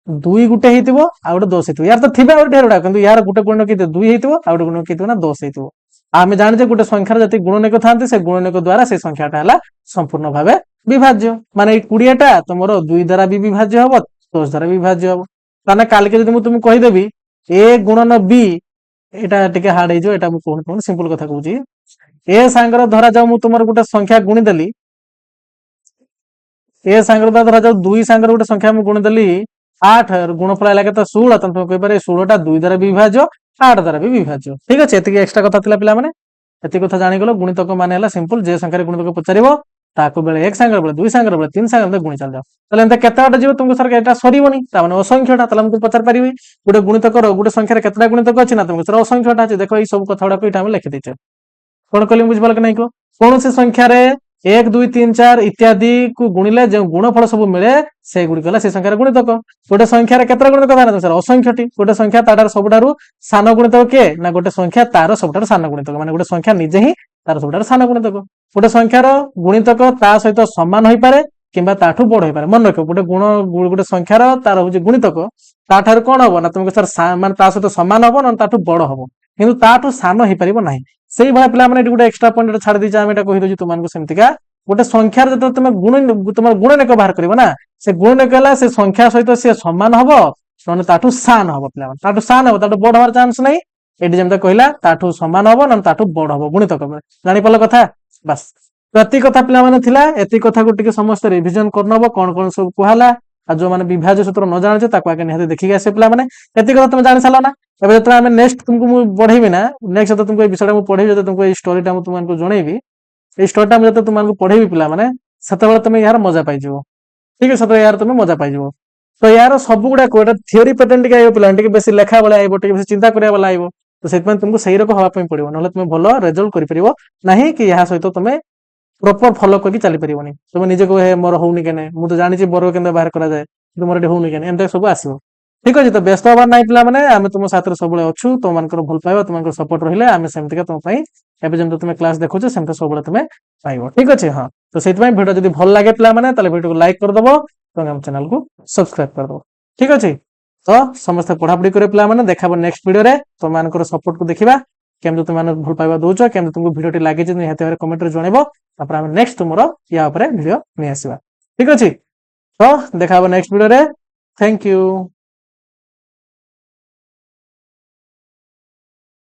2 गुटे हो गोटे 10 हो यार तो थे ढेरुड़ा कि यार गोटे गुण किए 2 हो गोटे गुण किए ना 10 हो आम जाने गोटे संख्यार जी गुणनैक था से गुणनैक द्वारा से संख्याटा है संपूर्ण भाव विभाज्य माने 20टा तुम 2 द्वारा भी विभाज्य हम 10 द्वारा विभाज्य हम ताना काल के तुमको कहीदेवी ए गुणन बी यहाँ टे हार्ड हो सिंपल कथा कहूँ ए सांगर धरा जाऊ मु तुम गोटे संख्या गुणीदेली ए सांगर धरा जाऊ 2 सांगर गोटे संख्या मुझे गुणीदेली 8 गुणफल है के 16 तुम कहीपर 16टा 2 द्वारा विभाज्य 8 द्वारा भी विभाज्य ठीक अच्छे ये एक्सट्रा कथा था पिला माने ये कथा जानीगल गुणितक मान सिंपल जे संख्या गुणितक पचार ताको बेले 1 सांगर बेले 2 सांगर बेले 3 सांगर गुणी चल जाओ ताले केते बाटे जीव तुमको सर एटा सरीबनी असंख्यटा ताले हमको पचार पारिबी गोटे गुणितक गोटे संख्यार केतेटा गुणितक अछि ना तुमको सर असंख्यटा अछि देखो ई सब कथा गुडा को इटा हम लिखि दैछे कौन कहली बुझिपाल कि नहीं को कौन से संख्यार 1 2 3 4 इत्यादि को गुणिले जो गुणफल सब मिले से गुड़ी गला से संख्यार गुणितक गोटे संख्यार केतेटा गुणितक था ना सर असंख्यटी गोटे संख्या तार सबुठारु सान गुणितक के ना गोटे संख्या तार सबुठारु सान गुणितक माने गोटे संख्या निजे ही तार सबुठारु सान गुणितक गोटे संख्यार गुणितक ता सहित समान होई पारे किंबा ताठू बड़ होई पारे मन रख गोटे गुण गोटे संख्यार तार होची गुणितक ताठारु कोन हबो ना तुमको सर माने ता सहित समान हबो ना ताठू बड़ हबो किंतु ताठू सान होई परिबो नाही सेही भाई पिला माने गोटे एक्स्ट्रा पॉइंट छाड़ दी आम एटा कहि दउची तुमको सेमतिका गोटे संख्यार जब तुम तुम गुणनैक बाहर करिवो ना से गुणनैक हला से संख्या सहित से समान हबो नने ताठू सान हबो पिला माने ताठू सान हबो ताठू बड़ होवार चांस नाही एटी जेमता कहला ताठू समान हबो नने ताठू बड़ हबो गुणितक जानि पल्ला कथा बस प्रति कथा पिला माने थिला एति कथा को टिके समस्त रिवीजन करनबो कोन कोन सब कहला आ जो माने विभाज्य सूत्र न जाने ताको आगे निहाते देखि आसे पिला माने एति कथा तुम जानि सालो ना एबे जतरा हमें नेक्स्ट तुमको मु पढेबी ना नेक्स्ट तो तुमको ए विषयटा मु पढेबी जते तुमको ए स्टोरीटा मु तुमको जणेबी ए स्टोरीटा मु जते तुमको पढेबी पिला माने सतबेले तुमे यार मजा पाइ जिवो ठीक है सतबेले यार तुमे मजा पाइ जिवो तो यार सब गुडा कोटा थ्योरी पैटर्न टिके आइबो पिला टिके बेसी लेखा वाला आइबो टिके बेसी चिंता करिया वाला आइबो तो सेतपन तुमको सही रको हवा पई पड़िबो नले तुमे भलो रिजल्ट करि परिबो नाही कि यहा सहित तुमे प्रॉपर फॉलो करके चली परिबोनी तुमे निजे को हे मोर होउनी केने मु तो जानि छि बरो केने बाहर करा जाय तो मोर होउनी केने एमते सब आसीबो ठीक अछि तो व्यस्त होबार नाही पिला माने आमे तुम साथरे सबले अछु तो मानकर भल पाइबो तुमकर सपोर्ट रहिले आमे सेमतिका तुम पई एबे जेम तुमे क्लास देखो छ सेमते सबले तुमे पाइबो ठीक अछि हां तो सेति पई वीडियो जदी भल लागे पिला माने ताले वीडियो को लाइक कर दबो तो हम चैनल को सब्सक्राइब कर दबो ठीक अछि तो समस्त पढापडी करे पिला माने देखाबो नेक्स्ट वीडियो रे तो मानकर सपोर्ट को देखिबा केम तुम माने भल पाइबा दोछ केम तुमको वीडियो टी लागे छ निहाते कमेंट रे जणेबो तापर हम नेक्स्ट तुमरो या ऊपर वीडियो नै आसीबा ठीक अछि तो देखाबो नेक्स्ट वीडियो रे थैंक यू।